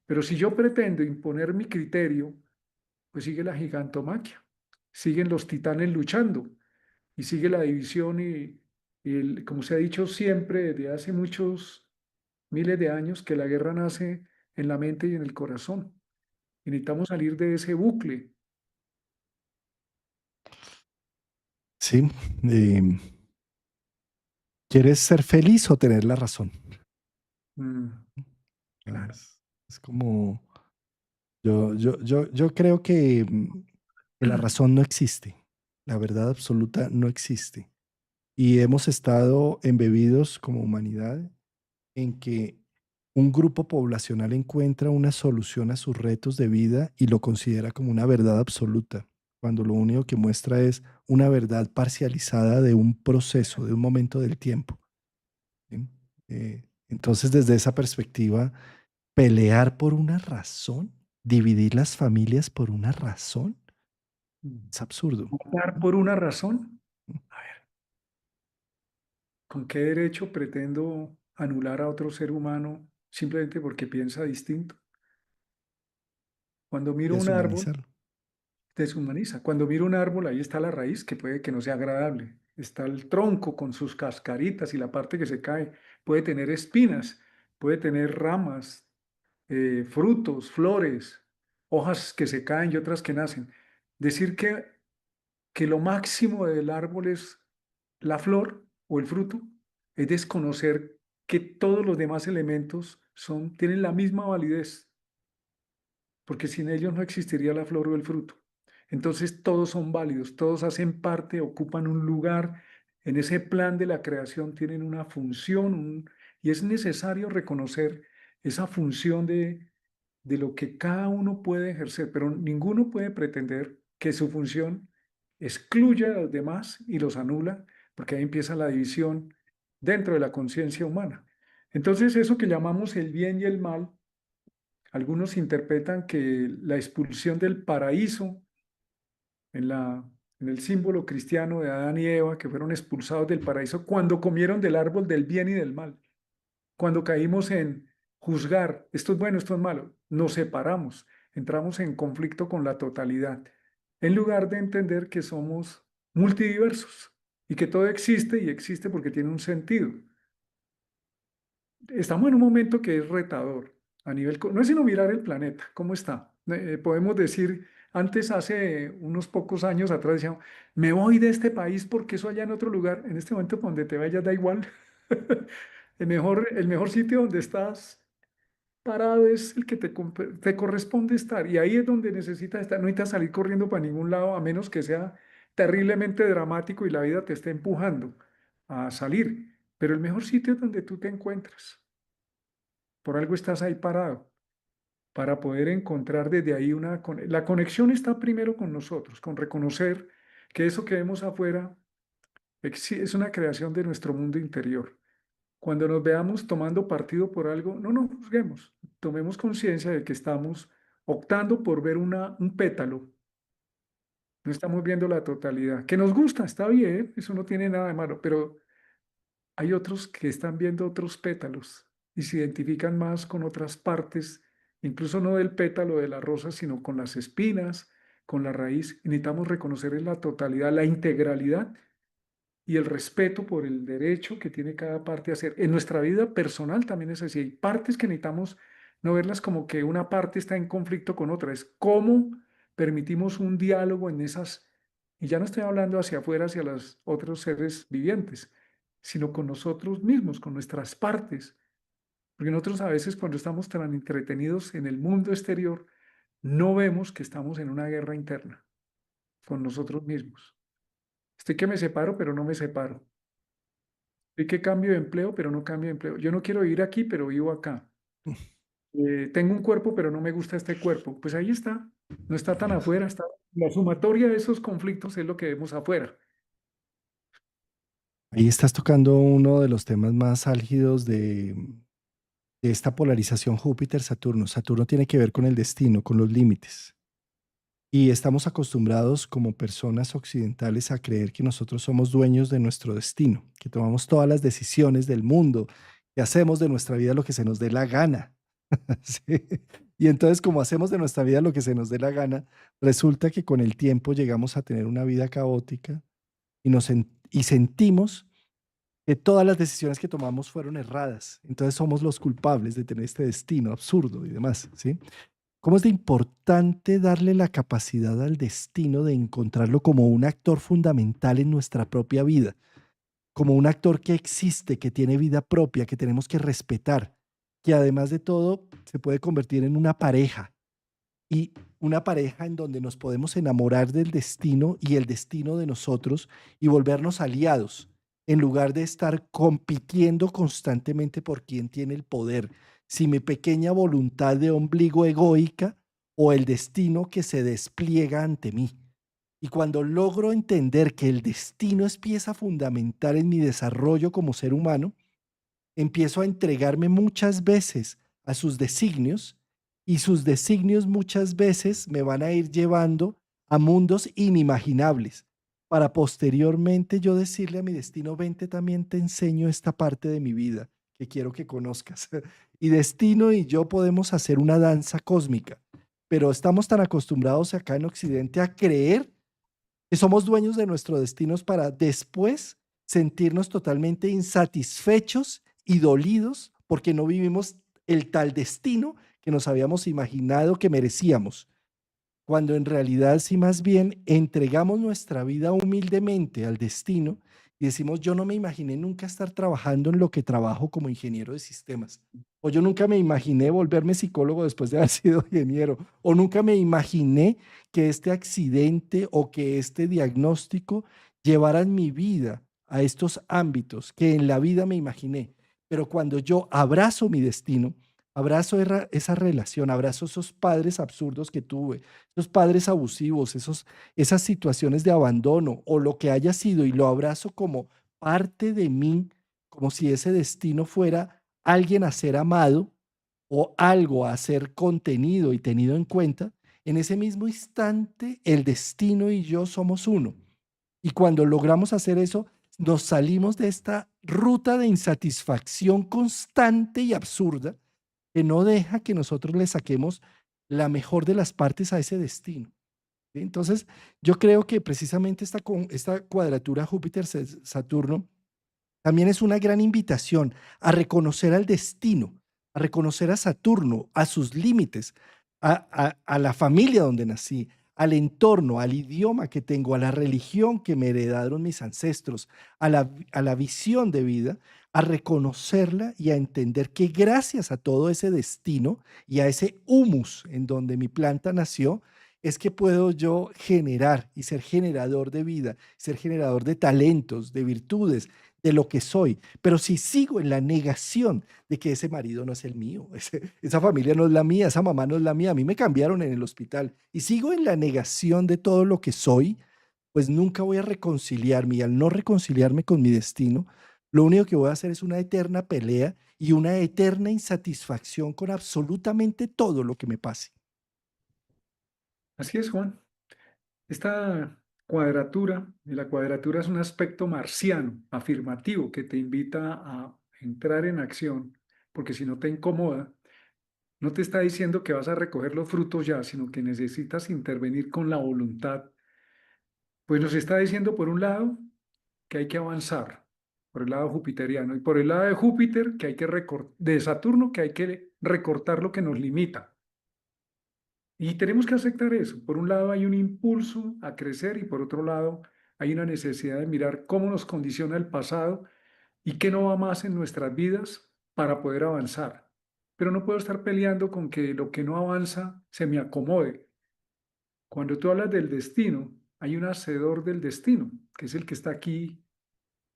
Pero si yo pretendo imponer mi criterio, pues sigue la gigantomaquia, siguen los titanes luchando y sigue la división como se ha dicho siempre desde hace muchos miles de años, que la guerra nace en la mente y en el corazón. Y necesitamos salir de ese bucle. Sí, em, ¿quieres ser feliz o tener la razón? Mm, claro. Es como, yo creo que la razón no existe, la verdad absoluta no existe. Y hemos estado embebidos como humanidad en que un grupo poblacional encuentra una solución a sus retos de vida y lo considera como una verdad absoluta, cuando lo único que muestra es una verdad parcializada de un proceso, de un momento del tiempo. ¿Sí? Entonces, desde esa perspectiva, pelear por una razón, dividir las familias por una razón, Mm. es absurdo. Matar por una razón. A ver, ¿con qué derecho pretendo anular a otro ser humano simplemente porque piensa distinto? Cuando miro un árbol, Deshumanizarlo. deshumaniza. Cuando miro un árbol, ahí está la raíz, que puede que no sea agradable. Está el tronco con sus cascaritas y la parte que se cae. Puede tener espinas, puede tener ramas, frutos, flores, hojas que se caen y otras que nacen. Decir que lo máximo del árbol es la flor o el fruto es desconocer que todos los demás elementos tienen la misma validez, porque sin ellos no existiría la flor o el fruto. Entonces todos son válidos, todos hacen parte, ocupan un lugar en ese plan de la creación, tienen una función, y es necesario reconocer esa función de lo que cada uno puede ejercer, pero ninguno puede pretender que su función excluya a los demás y los anula, porque ahí empieza la división dentro de la conciencia humana. Entonces eso que llamamos el bien y el mal, algunos interpretan que la expulsión del paraíso en en el símbolo cristiano de Adán y Eva, que fueron expulsados del paraíso cuando comieron del árbol del bien y del mal, cuando caímos en juzgar, esto es bueno, esto es malo, nos separamos, entramos en conflicto con la totalidad, en lugar de entender que somos multidiversos y que todo existe y existe porque tiene un sentido. Estamos en un momento que es retador a nivel, no es sino mirar el planeta, cómo está. Podemos decir, antes, hace unos pocos años atrás, decíamos, me voy de este país porque eso allá en otro lugar, en este momento, por donde te vayas, da igual. El mejor sitio donde estás parado es el que te corresponde estar. Y ahí es donde necesitas estar. No necesitas salir corriendo para ningún lado, a menos que sea terriblemente dramático y la vida te esté empujando a salir. Pero el mejor sitio es donde tú te encuentras. Por algo estás ahí parado, para poder encontrar desde ahí La conexión está primero con nosotros, con reconocer que eso que vemos afuera es una creación de nuestro mundo interior. Cuando nos veamos tomando partido por algo, no nos juzguemos, tomemos conciencia de que estamos optando por ver un pétalo, no estamos viendo la totalidad. Que nos gusta, está bien, eso no tiene nada de malo, pero hay otros que están viendo otros pétalos y se identifican más con otras partes, incluso no del pétalo de la rosa, sino con las espinas, con la raíz. Y necesitamos reconocer en la totalidad, la integralidad y el respeto por el derecho que tiene cada parte a hacer. En nuestra vida personal también es así. Hay partes que necesitamos no verlas como que una parte está en conflicto con otra. Es cómo permitimos un diálogo en esas, y ya no estoy hablando hacia afuera, hacia los otros seres vivientes, sino con nosotros mismos, con nuestras partes. Porque nosotros a veces cuando estamos tan entretenidos en el mundo exterior, no vemos que estamos en una guerra interna con nosotros mismos. Estoy que me separo, pero no me separo. Estoy que cambio de empleo, pero no cambio de empleo. Yo no quiero vivir aquí, pero vivo acá. Tengo un cuerpo, pero no me gusta este cuerpo. Pues ahí está. No está tan afuera. Está. La sumatoria de esos conflictos es lo que vemos afuera. Ahí estás tocando uno de los temas más álgidos de esta polarización Júpiter-Saturno. Saturno tiene que ver con el destino, con los límites. Y estamos acostumbrados como personas occidentales a creer que nosotros somos dueños de nuestro destino, que tomamos todas las decisiones del mundo, que hacemos de nuestra vida lo que se nos dé la gana. Sí. Y entonces, como hacemos de nuestra vida lo que se nos dé la gana, resulta que con el tiempo llegamos a tener una vida caótica y sentimos que todas las decisiones que tomamos fueron erradas. Entonces somos los culpables de tener este destino absurdo y demás, ¿sí? ¿Cómo es de importante darle la capacidad al destino de encontrarlo como un actor fundamental en nuestra propia vida? Como un actor que existe, que tiene vida propia, que tenemos que respetar, que además de todo se puede convertir en una pareja, y una pareja en donde nos podemos enamorar del destino y el destino de nosotros y volvernos aliados, en lugar de estar compitiendo constantemente por quién tiene el poder, si mi pequeña voluntad de ombligo egoica o el destino que se despliega ante mí. Y cuando logro entender que el destino es pieza fundamental en mi desarrollo como ser humano, empiezo a entregarme muchas veces a sus designios, y sus designios muchas veces me van a ir llevando a mundos inimaginables para posteriormente yo decirle a mi destino: vente, también te enseño esta parte de mi vida que quiero que conozcas. Y destino y yo podemos hacer una danza cósmica, pero estamos tan acostumbrados acá en Occidente a creer que somos dueños de nuestros destinos para después sentirnos totalmente insatisfechos y dolidos porque no vivimos el tal destino que nos habíamos imaginado que merecíamos, cuando en realidad si más bien entregamos nuestra vida humildemente al destino y decimos: yo no me imaginé nunca estar trabajando en lo que trabajo como ingeniero de sistemas, o yo nunca me imaginé volverme psicólogo después de haber sido ingeniero, o nunca me imaginé que este accidente o que este diagnóstico llevaran mi vida a estos ámbitos que en la vida me imaginé. Pero cuando yo abrazo mi destino, abrazo esa relación, abrazo esos padres absurdos que tuve, esos padres abusivos, esas situaciones de abandono o lo que haya sido, y lo abrazo como parte de mí, como si ese destino fuera alguien a ser amado o algo a ser contenido y tenido en cuenta. En ese mismo instante el destino y yo somos uno. Y cuando logramos hacer eso, nos salimos de esta ruta de insatisfacción constante y absurda que no deja que nosotros le saquemos la mejor de las partes a ese destino. ¿Sí? Entonces, yo creo que precisamente esta cuadratura Júpiter-Saturno también es una gran invitación a reconocer al destino, a reconocer a Saturno, a sus límites, a la familia donde nací, al entorno, al idioma que tengo, a la religión que me heredaron mis ancestros, a la visión de vida, a reconocerla y a entender que gracias a todo ese destino y a ese humus en donde mi planta nació, es que puedo yo generar y ser generador de vida, ser generador de talentos, de virtudes, de lo que soy. Pero si sigo en la negación de que ese marido no es el mío, esa familia no es la mía, esa mamá no es la mía, a mí me cambiaron en el hospital, y sigo en la negación de todo lo que soy, pues nunca voy a reconciliarme, y al no reconciliarme con mi destino, lo único que voy a hacer es una eterna pelea y una eterna insatisfacción con absolutamente todo lo que me pase. Así es, Juan. Esta cuadratura, y la cuadratura es un aspecto marciano, afirmativo, que te invita a entrar en acción, porque si no te incomoda, no te está diciendo que vas a recoger los frutos ya, sino que necesitas intervenir con la voluntad. Pues nos está diciendo, por un lado, que hay que avanzar, por el lado jupiteriano, y por el lado de Júpiter, que hay que recortar, de Saturno, que hay que recortar lo que nos limita. Y tenemos que aceptar eso. Por un lado hay un impulso a crecer y por otro lado hay una necesidad de mirar cómo nos condiciona el pasado y qué no va más en nuestras vidas para poder avanzar. Pero no puedo estar peleando con que lo que no avanza se me acomode. Cuando tú hablas del destino, hay un hacedor del destino, que es el que está aquí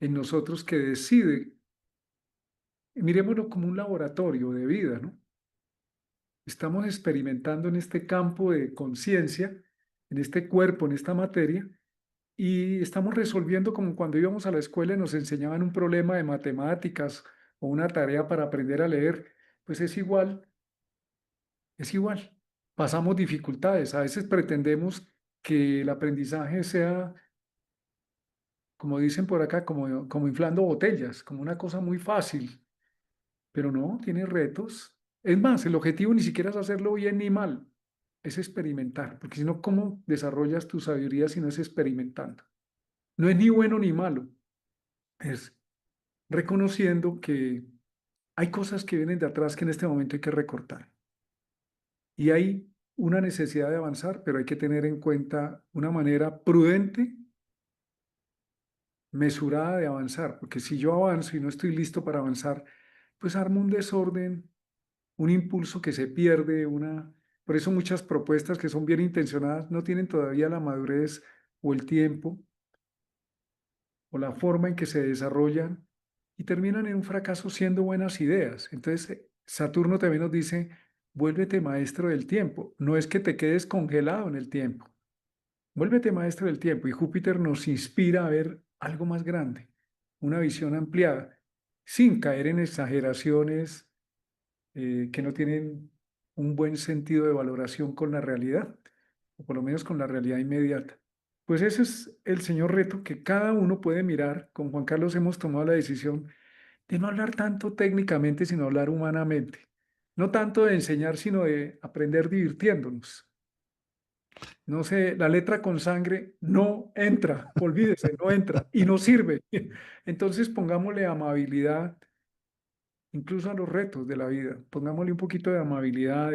en nosotros, que decide. Miremoslo como un laboratorio de vida, ¿no? Estamos experimentando en este campo de conciencia, en este cuerpo, en esta materia, y estamos resolviendo como cuando íbamos a la escuela y nos enseñaban un problema de matemáticas o una tarea para aprender a leer. pues es igual. Pasamos dificultades. A veces pretendemos que el aprendizaje sea, como dicen por acá, como inflando botellas, como una cosa muy fácil, pero no, tiene retos. Es más, el objetivo ni siquiera es hacerlo bien ni mal, es experimentar, porque si no, ¿cómo desarrollas tu sabiduría si no es experimentando? No es ni bueno ni malo, es reconociendo que hay cosas que vienen de atrás que en este momento hay que recortar. Y hay una necesidad de avanzar, pero hay que tener en cuenta una manera prudente, mesurada de avanzar, porque si yo avanzo y no estoy listo para avanzar, pues armo un desorden, un impulso que se pierde, Por eso muchas propuestas que son bien intencionadas no tienen todavía la madurez o el tiempo o la forma en que se desarrollan y terminan en un fracaso siendo buenas ideas. Entonces, Saturno también nos dice, vuélvete maestro del tiempo. No es que te quedes congelado en el tiempo. Vuélvete maestro del tiempo. Y Júpiter nos inspira a ver algo más grande, una visión ampliada, sin caer en exageraciones que no tienen un buen sentido de valoración con la realidad, o por lo menos con la realidad inmediata. Pues ese es el señor reto que cada uno puede mirar. Con Juan Carlos hemos tomado la decisión de no hablar tanto técnicamente, sino hablar humanamente. No tanto de enseñar, sino de aprender divirtiéndonos. No sé, la letra con sangre no entra, olvídese, no entra y no sirve. Entonces pongámosle amabilidad, incluso a los retos de la vida. Pongámosle un poquito de amabilidad,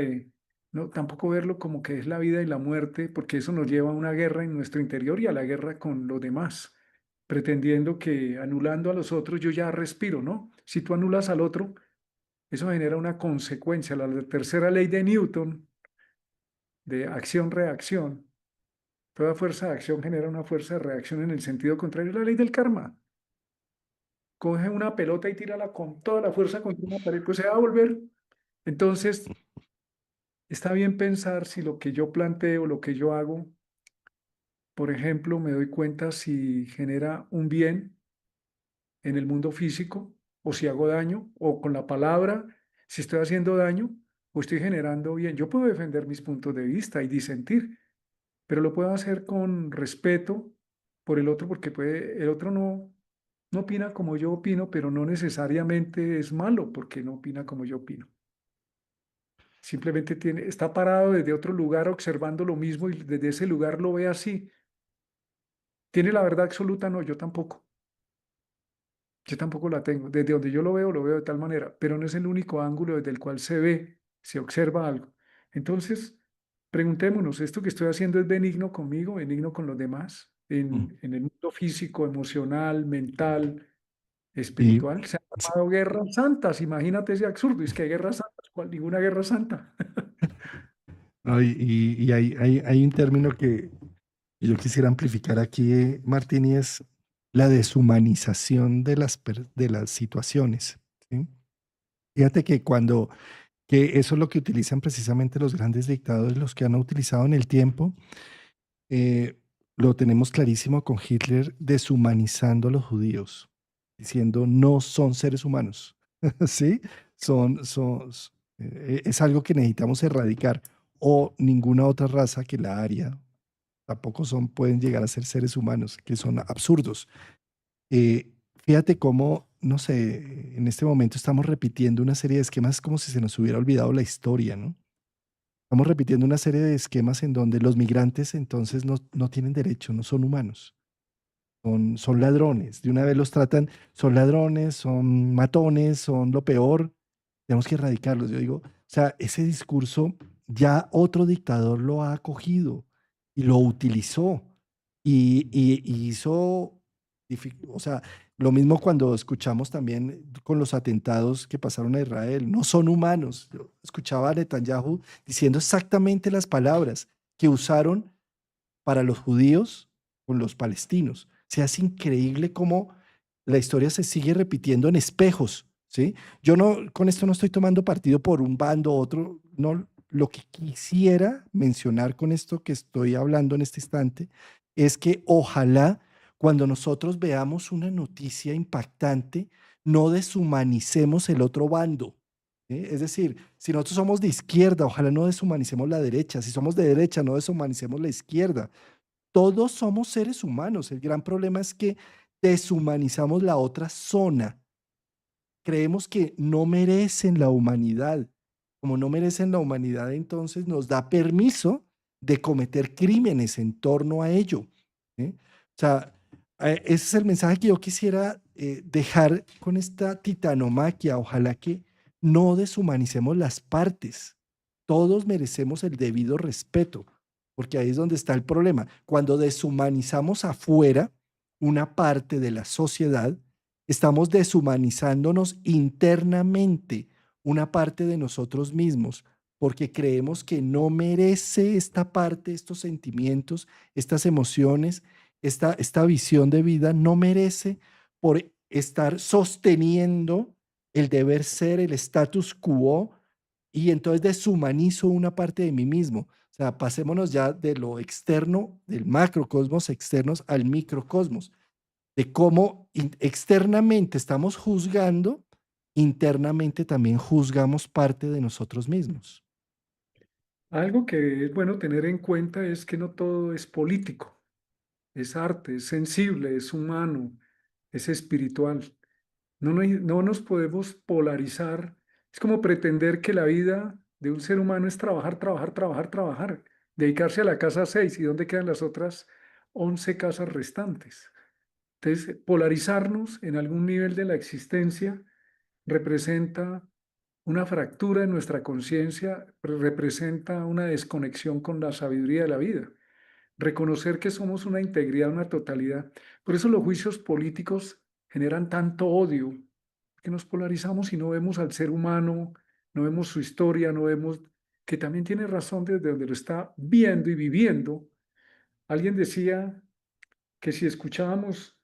no, tampoco verlo como que es la vida y la muerte, porque eso nos lleva a una guerra en nuestro interior y a la guerra con los demás, pretendiendo que anulando a los otros yo ya respiro, ¿no? Si tú anulas al otro, eso genera una consecuencia. La tercera ley de Newton, de acción-reacción, toda fuerza de acción genera una fuerza de reacción en el sentido contrario, la ley del karma. Coge una pelota y tírala con toda la fuerza contra una pared, pues se va a volver. Entonces, está bien pensar si lo que yo planteo, lo que yo hago, por ejemplo, me doy cuenta si genera un bien en el mundo físico o si hago daño o con la palabra, si estoy haciendo daño o estoy generando bien. Yo puedo defender mis puntos de vista y disentir, pero lo puedo hacer con respeto por el otro porque el otro no opina como yo opino, pero no necesariamente es malo porque no opina como yo opino. Simplemente está parado desde otro lugar observando lo mismo y desde ese lugar lo ve así. ¿Tiene la verdad absoluta? No, yo tampoco. Yo tampoco la tengo. Desde donde yo lo veo de tal manera, pero no es el único ángulo desde el cual se ve, se observa algo. Entonces, preguntémonos, ¿esto que estoy haciendo es benigno conmigo, benigno con los demás? Mm. En el mundo físico, emocional, mental, Y espiritual. Se han sí, llamado guerras santas. Imagínate ese absurdo. Es que hay guerras santas. ¿Cuál? Ninguna guerra santa. no, y hay un término que yo quisiera amplificar aquí, Martín, y es la deshumanización de de las situaciones. ¿Sí? Fíjate que que eso es lo que utilizan precisamente los grandes dictadores, los que han utilizado en el tiempo, eh, lo tenemos clarísimo con Hitler deshumanizando a los judíos, diciendo no son seres humanos, ¿sí? Es algo que necesitamos erradicar o ninguna otra raza que la aria tampoco pueden llegar a ser seres humanos, que son absurdos. Fíjate cómo, no sé, en este momento estamos repitiendo una serie de esquemas como si se nos hubiera olvidado la historia, ¿no? Estamos repitiendo una serie de esquemas en donde los migrantes entonces no tienen derecho, no son humanos, son ladrones. De una vez los tratan, son ladrones, son matones, son lo peor. Tenemos que erradicarlos. Yo digo, o sea, ese discurso ya otro dictador lo ha acogido y lo utilizó y hizo, o sea, lo mismo cuando escuchamos también con los atentados que pasaron a Israel, no son humanos. Yo escuchaba a Netanyahu diciendo exactamente las palabras que usaron para los judíos con los palestinos. O sea, es increíble cómo la historia se sigue repitiendo en espejos, ¿sí? Yo no, con esto no estoy tomando partido por un bando u otro, no, lo que quisiera mencionar con esto que estoy hablando en este instante es que ojalá cuando nosotros veamos una noticia impactante, no deshumanicemos el otro bando, ¿sí? Es decir, si nosotros somos de izquierda, ojalá no deshumanicemos la derecha. Si somos de derecha, no deshumanicemos la izquierda. Todos somos seres humanos. El gran problema es que deshumanizamos la otra zona. Creemos que no merecen la humanidad. Como no merecen la humanidad, entonces nos da permiso de cometer crímenes en torno a ello. ¿Sí? O sea, ese es el mensaje que yo quisiera dejar con esta titanomaquia. Ojalá que no deshumanicemos las partes. Todos merecemos el debido respeto, porque ahí es donde está el problema. Cuando deshumanizamos afuera una parte de la sociedad, estamos deshumanizándonos internamente una parte de nosotros mismos porque creemos que no merece esta parte, estos sentimientos, estas emociones, esta visión de vida, no merece por estar sosteniendo el deber ser, el status quo, y entonces deshumanizo una parte de mí mismo. O sea, pasémonos ya de lo externo, del macrocosmos externos al microcosmos, de cómo externamente estamos juzgando, internamente también juzgamos parte de nosotros mismos. Algo que es bueno tener en cuenta es que no todo es político, es arte, es sensible, es humano, es espiritual. No nos podemos polarizar. Es como pretender que la vida de un ser humano es trabajar, trabajar, trabajar, trabajar, dedicarse a la casa 6 y dónde quedan las otras 11 casas restantes. Entonces, polarizarnos en algún nivel de la existencia representa una fractura en nuestra conciencia, representa una desconexión con la sabiduría de la vida. Reconocer que somos una integridad, una totalidad. Por eso los juicios políticos generan tanto odio, que nos polarizamos y no vemos al ser humano, no vemos su historia, no vemos que también tiene razón desde donde lo está viendo y viviendo. Alguien decía que si escuchábamos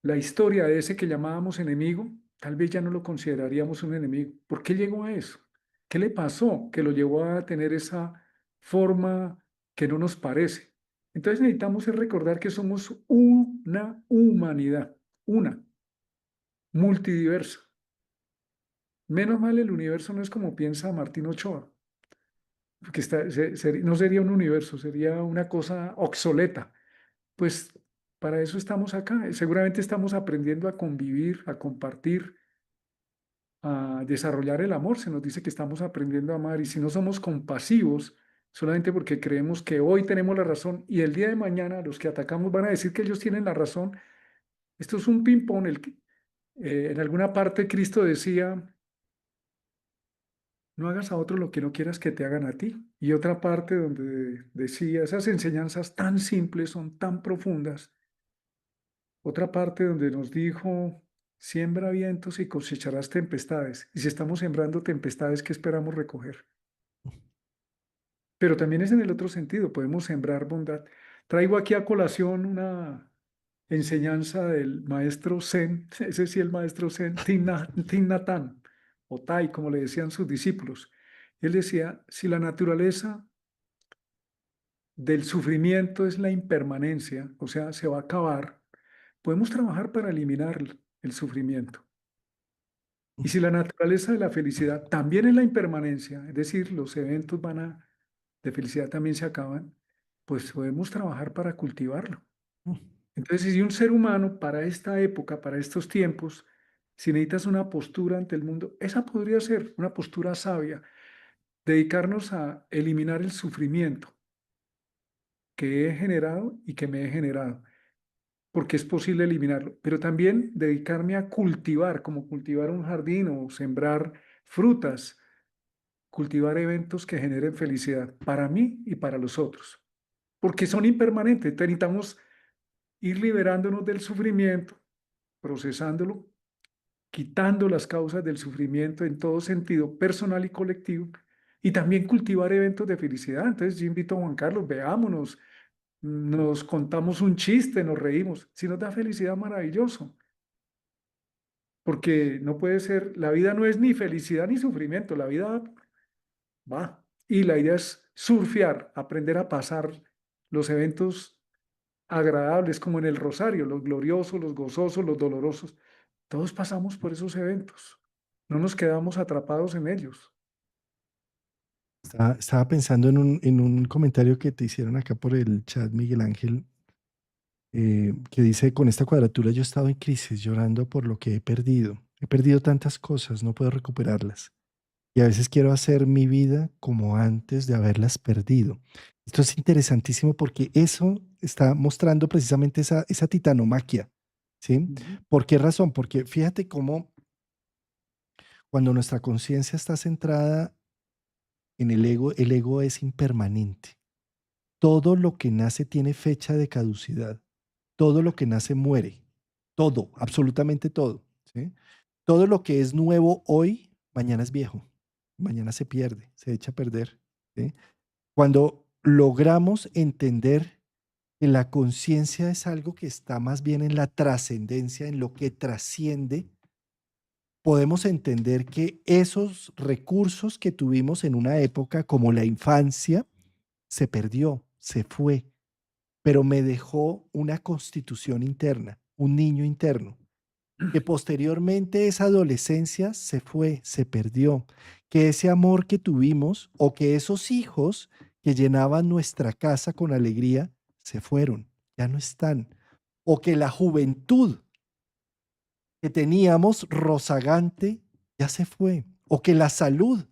la historia de ese que llamábamos enemigo, tal vez ya no lo consideraríamos un enemigo. ¿Por qué llegó a eso? ¿Qué le pasó que lo llevó a tener esa forma que no nos parece? Entonces necesitamos es recordar que somos una humanidad, una, multidiversa. Menos mal el universo no es como piensa Martín Ochoa, que no sería un universo, sería una cosa obsoleta. Pues para eso estamos acá. Seguramente estamos aprendiendo a convivir, a compartir, a desarrollar el amor. Se nos dice que estamos aprendiendo a amar y si no somos compasivos, solamente porque creemos que hoy tenemos la razón y el día de mañana los que atacamos van a decir que ellos tienen la razón. Esto es un ping-pong. En alguna parte Cristo decía, no hagas a otro lo que no quieras que te hagan a ti. Y otra parte donde decía, esas enseñanzas tan simples son tan profundas. Otra parte donde nos dijo, siembra vientos y cosecharás tempestades. Y si estamos sembrando tempestades, ¿qué esperamos recoger? Pero también es en el otro sentido, podemos sembrar bondad. Traigo aquí a colación una enseñanza del maestro Zen, ese sí el maestro Zen, Thich Nhat Hanh, o Tai, como le decían sus discípulos. Él decía, si la naturaleza del sufrimiento es la impermanencia, o sea, se va a acabar, podemos trabajar para eliminar el sufrimiento. Y si la naturaleza de la felicidad también es la impermanencia, es decir, los eventos de felicidad también se acaban, pues podemos trabajar para cultivarlo. Entonces, si un ser humano para esta época, para estos tiempos, si necesitas una postura ante el mundo, esa podría ser una postura sabia, dedicarnos a eliminar el sufrimiento que he generado y que me he generado, porque es posible eliminarlo, pero también dedicarme a cultivar, como cultivar un jardín o sembrar frutas, cultivar eventos que generen felicidad para mí y para los otros, porque son impermanentes. Necesitamos ir liberándonos del sufrimiento, procesándolo, quitando las causas del sufrimiento en todo sentido, personal y colectivo, y también cultivar eventos de felicidad. Entonces yo invito a Juan Carlos, veámonos, nos contamos un chiste, nos reímos. Si nos da felicidad, maravilloso, porque no puede ser, la vida no es ni felicidad ni sufrimiento, la vida va. Y la idea es surfear, aprender a pasar los eventos agradables como en el rosario, los gloriosos, los gozosos, los dolorosos. Todos pasamos por esos eventos. No nos quedamos atrapados en ellos. Estaba pensando en un comentario que te hicieron acá por el chat, Miguel Ángel, que dice, con esta cuadratura yo he estado en crisis, llorando por lo que he perdido. He perdido tantas cosas, no puedo recuperarlas. Y a veces quiero hacer mi vida como antes de haberlas perdido. Esto es interesantísimo porque eso está mostrando precisamente esa titanomaquia, ¿sí? Ujú. ¿Por qué razón? Porque fíjate cómo cuando nuestra conciencia está centrada en el ego es impermanente. Todo lo que nace tiene fecha de caducidad. Todo lo que nace muere. Todo, absolutamente todo, ¿sí? Todo lo que es nuevo hoy, mañana es viejo. Mañana se pierde, se echa a perder, ¿sí? Cuando logramos entender que la conciencia es algo que está más bien en la trascendencia, en lo que trasciende, podemos entender que esos recursos que tuvimos en una época como la infancia se perdió, se fue, pero me dejó una constitución interna, un niño interno, que posteriormente esa adolescencia se fue, se perdió, que ese amor que tuvimos o que esos hijos que llenaban nuestra casa con alegría se fueron, ya no están, o que la juventud que teníamos rozagante ya se fue, o que la salud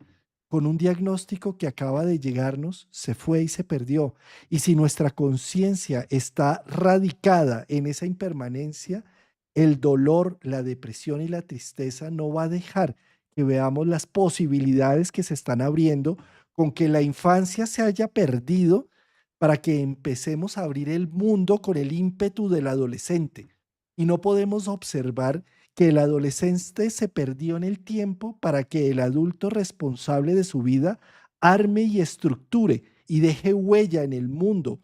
con un diagnóstico que acaba de llegarnos se fue y se perdió. Y si nuestra conciencia está radicada en esa impermanencia, el dolor, la depresión y la tristeza no va a dejar que veamos las posibilidades que se están abriendo con que la infancia se haya perdido para que empecemos a abrir el mundo con el ímpetu del adolescente. Y no podemos observar que el adolescente se perdió en el tiempo para que el adulto responsable de su vida arme y estructure y deje huella en el mundo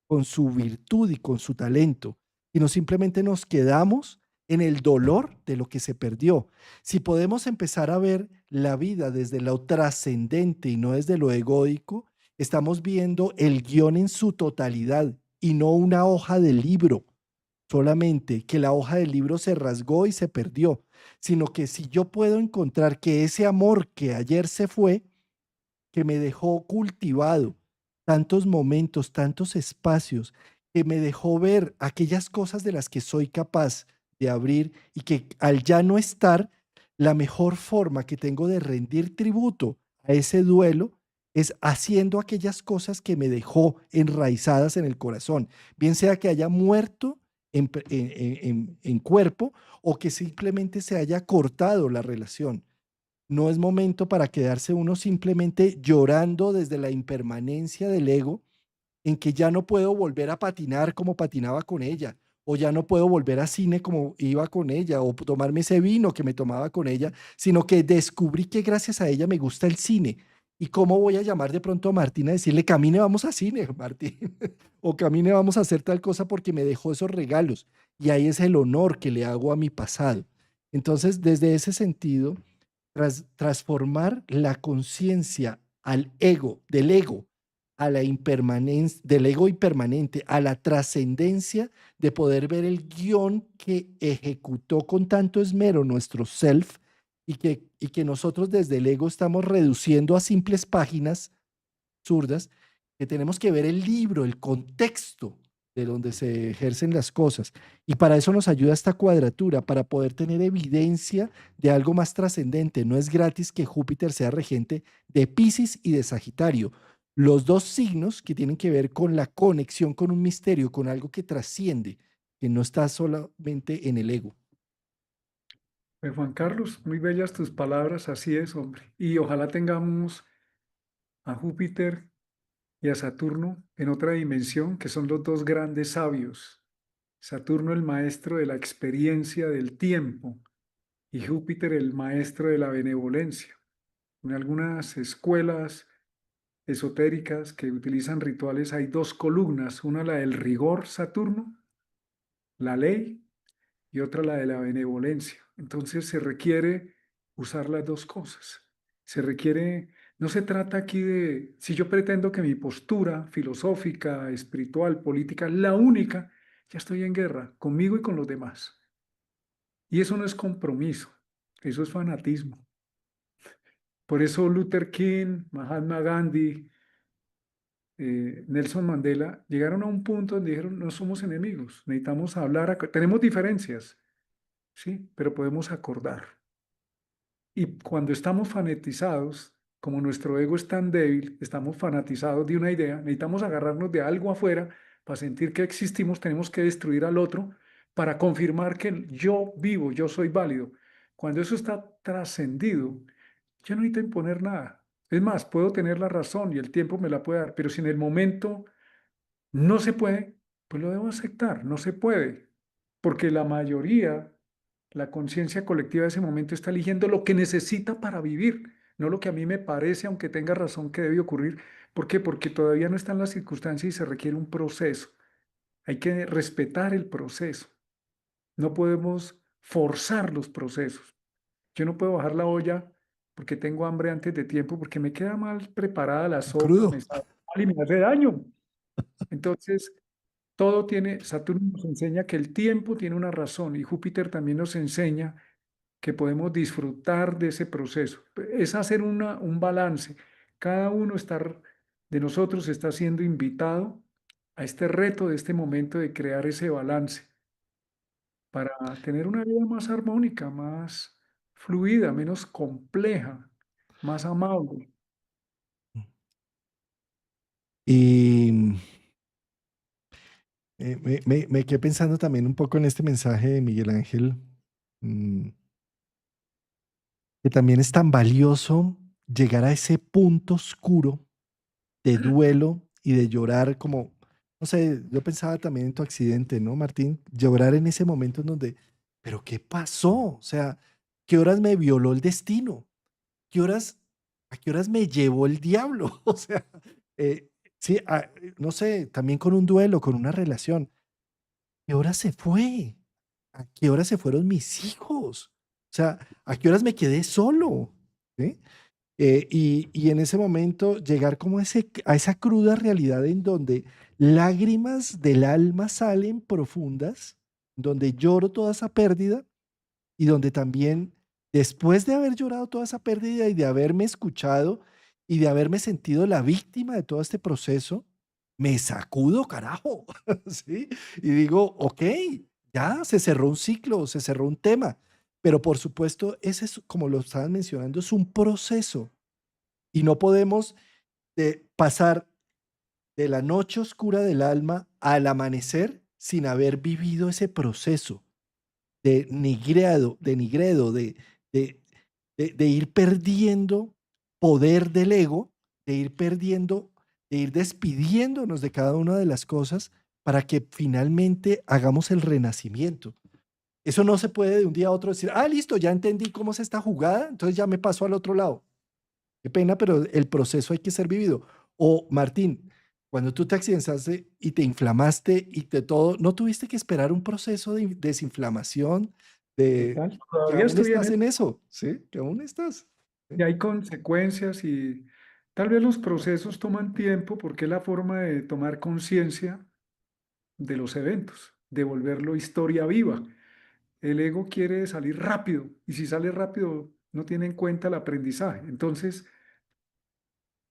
con su virtud y con su talento, y no simplemente nos quedamos en el dolor de lo que se perdió. Si podemos empezar a ver la vida desde lo trascendente y no desde lo egoico, estamos viendo el guión en su totalidad y no una hoja de libro solamente que la hoja del libro se rasgó y se perdió, sino que si yo puedo encontrar que ese amor que ayer se fue, que me dejó cultivado tantos momentos, tantos espacios, que me dejó ver aquellas cosas de las que soy capaz de abrir y que al ya no estar, la mejor forma que tengo de rendir tributo a ese duelo es haciendo aquellas cosas que me dejó enraizadas en el corazón, bien sea que haya muerto en cuerpo o que simplemente se haya cortado la relación. No es momento para quedarse uno simplemente llorando desde la impermanencia del ego, en que ya no puedo volver a patinar como patinaba con ella, o ya no puedo volver a cine como iba con ella, o tomarme ese vino que me tomaba con ella, sino que descubrí que gracias a ella me gusta el cine. ¿Y cómo voy a llamar de pronto a Martín a decirle, camine, vamos a cine, Martín? O camine, vamos a hacer tal cosa porque me dejó esos regalos. Y ahí es el honor que le hago a mi pasado. Entonces, desde ese sentido, transformar la conciencia al ego, del ego, a la impermanencia, del ego impermanente, a la trascendencia de poder ver el guión que ejecutó con tanto esmero nuestro self y que nosotros desde el ego estamos reduciendo a simples páginas zurdas, que tenemos que ver el libro, el contexto de donde se ejercen las cosas. Y para eso nos ayuda esta cuadratura, para poder tener evidencia de algo más trascendente. No es gratis que Júpiter sea regente de Piscis y de Sagitario. Los dos signos que tienen que ver con la conexión con un misterio, con algo que trasciende, que no está solamente en el ego. Juan Carlos, muy bellas tus palabras, así es, hombre. Y ojalá tengamos a Júpiter y a Saturno en otra dimensión, que son los dos grandes sabios. Saturno el maestro de la experiencia del tiempo y Júpiter el maestro de la benevolencia. En algunas escuelas esotéricas que utilizan rituales hay dos columnas, una la del rigor Saturno, la ley, y otra la de la benevolencia. Entonces se requiere usar las dos cosas. Se requiere, no se trata aquí de, si yo pretendo que mi postura filosófica, espiritual, política, es la única, ya estoy en guerra conmigo y con los demás. Y eso no es compromiso, eso es fanatismo. Por eso Luther King, Mahatma Gandhi, Nelson Mandela llegaron a un punto donde dijeron, no somos enemigos, necesitamos hablar, tenemos diferencias, sí, pero podemos acordar. Y cuando estamos fanatizados, como nuestro ego es tan débil, estamos fanatizados de una idea, necesitamos agarrarnos de algo afuera para sentir que existimos, tenemos que destruir al otro para confirmar que yo vivo, yo soy válido. Cuando eso está trascendido, yo no necesito imponer nada. Es más, puedo tener la razón y el tiempo me la puede dar, pero si en el momento no se puede, pues lo debo aceptar, no se puede, porque la mayoría, la conciencia colectiva de ese momento está eligiendo lo que necesita para vivir, no lo que a mí me parece, aunque tenga razón que debe ocurrir. ¿Por qué? Porque todavía no están las circunstancias y se requiere un proceso. Hay que respetar el proceso. No podemos forzar los procesos. Yo no puedo bajar la olla porque tengo hambre antes de tiempo, porque me queda mal preparada la sopa, Crudo. me sabe mal y me hace daño. Entonces, todo tiene, Saturno nos enseña que el tiempo tiene una razón y Júpiter también nos enseña que podemos disfrutar de ese proceso. Es hacer un balance. Cada uno de nosotros está siendo invitado a este reto de este momento de crear ese balance para tener una vida más armónica, más fluida, menos compleja, más amable. Y me quedé pensando también un poco en este mensaje de Miguel Ángel, mm, que también es tan valioso llegar a ese punto oscuro de duelo y de llorar como, no sé, yo pensaba también en tu accidente, ¿no, Martín? Llorar en ese momento en donde, pero ¿qué pasó? O sea, ¿qué horas me violó el destino? ¿Qué horas, a qué horas me llevó el diablo? O sea, eh, sí, no sé, también con un duelo, con una relación. ¿Qué hora se fue? ¿A qué hora se fueron mis hijos? O sea, ¿a qué horas me quedé solo? ¿Sí? Y en ese momento llegar como a esa cruda realidad en donde lágrimas del alma salen profundas, donde lloro toda esa pérdida y donde también después de haber llorado toda esa pérdida y de haberme escuchado y de haberme sentido la víctima de todo este proceso, me sacudo, carajo, ¿sí? Y digo, ok, ya se cerró un ciclo, se cerró un tema, pero por supuesto, ese es, como lo estaban mencionando, es un proceso y no podemos pasar de la noche oscura del alma al amanecer sin haber vivido ese proceso de nigredo, de, de ir perdiendo poder del ego, de ir perdiendo, de ir despidiéndonos de cada una de las cosas para que finalmente hagamos el renacimiento. Eso no se puede de un día a otro decir, ah, listo, ya entendí cómo es esta jugada, entonces ya me paso al otro lado. Qué pena, pero el proceso hay que ser vivido. O Martín, cuando tú te accidentaste y te inflamaste y te todo, ¿no tuviste que esperar un proceso de desinflamación? De Total. que Todavía aún estoy en estás eso. en eso, ¿sí? Que aún estás. Y ¿Sí? hay consecuencias y tal vez los procesos toman tiempo porque es la forma de tomar conciencia de los eventos, de volverlo historia viva. El ego quiere salir rápido y si sale rápido no tiene en cuenta el aprendizaje. Entonces,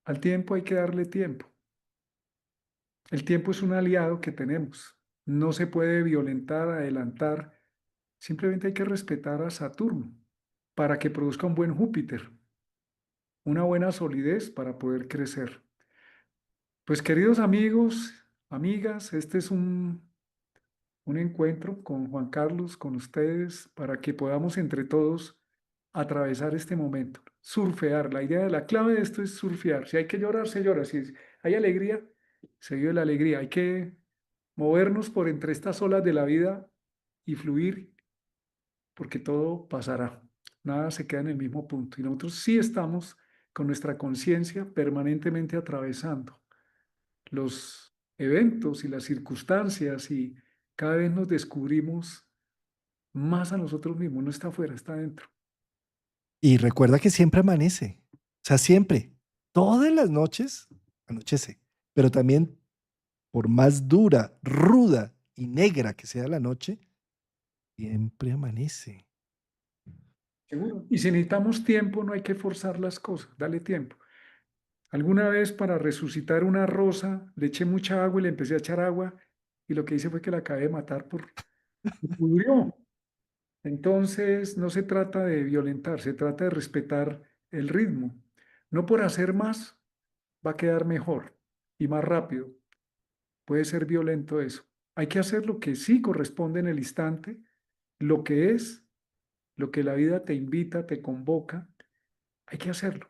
al tiempo hay que darle tiempo. El tiempo es un aliado que tenemos. No se puede violentar, adelantar. Simplemente hay que respetar a Saturno para que produzca un buen Júpiter, una buena solidez para poder crecer. Pues queridos amigos, amigas, este es un encuentro con Juan Carlos, con ustedes, para que podamos entre todos atravesar este momento, surfear. La idea de la clave de esto es surfear. Si hay que llorar, se llora. Si hay alegría, se vive la alegría. Hay que movernos por entre estas olas de la vida y fluir, porque todo pasará. Nada se queda en el mismo punto. Y nosotros sí estamos con nuestra conciencia permanentemente atravesando los eventos y las circunstancias y cada vez nos descubrimos más a nosotros mismos, no está afuera, está adentro. Y recuerda que siempre amanece. O sea, siempre. Todas las noches anochece. Pero también, por más dura, ruda y negra que sea la noche, siempre amanece. seguro. Y si necesitamos tiempo, no hay que forzar las cosas, dale tiempo. Alguna vez para resucitar una rosa, le eché mucha agua y le empecé a echar agua y lo que hice fue que la acabé de matar por... murió. Entonces, no se trata de violentar, se trata de respetar el ritmo. No por hacer más va a quedar mejor y más rápido. Puede ser violento eso. Hay que hacer lo que sí corresponde en el instante, lo que es, lo que la vida te invita, te convoca. Hay que hacerlo.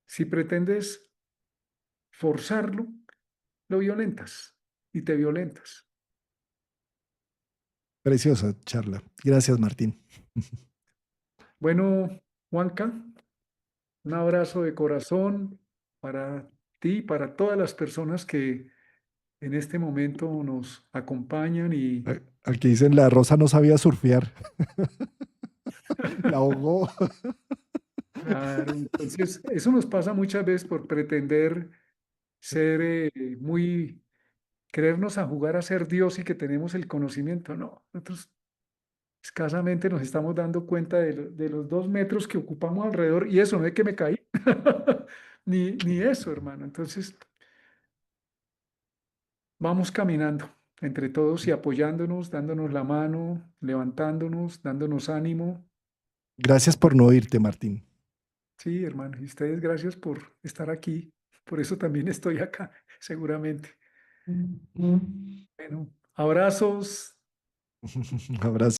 Si pretendes forzarlo, lo violentas y te violentas. Preciosa charla. Gracias, Martín. Bueno, Juanca, un abrazo de corazón para ti y para todas las personas que en este momento nos acompañan y Al que dicen la Rosa no sabía surfear. La ahogó. claro, entonces eso nos pasa muchas veces por pretender ser muy, creernos a jugar a ser Dios y que tenemos el conocimiento. No, nosotros escasamente nos estamos dando cuenta de los 2 metros que ocupamos alrededor y eso no es que me caí, ni eso, hermano. Entonces vamos caminando entre todos y apoyándonos, dándonos la mano, levantándonos, dándonos ánimo. Gracias por no irte, Martín. Sí, hermano, y ustedes gracias por estar aquí. Por eso también estoy acá, seguramente. Bueno, abrazos. Un abrazo.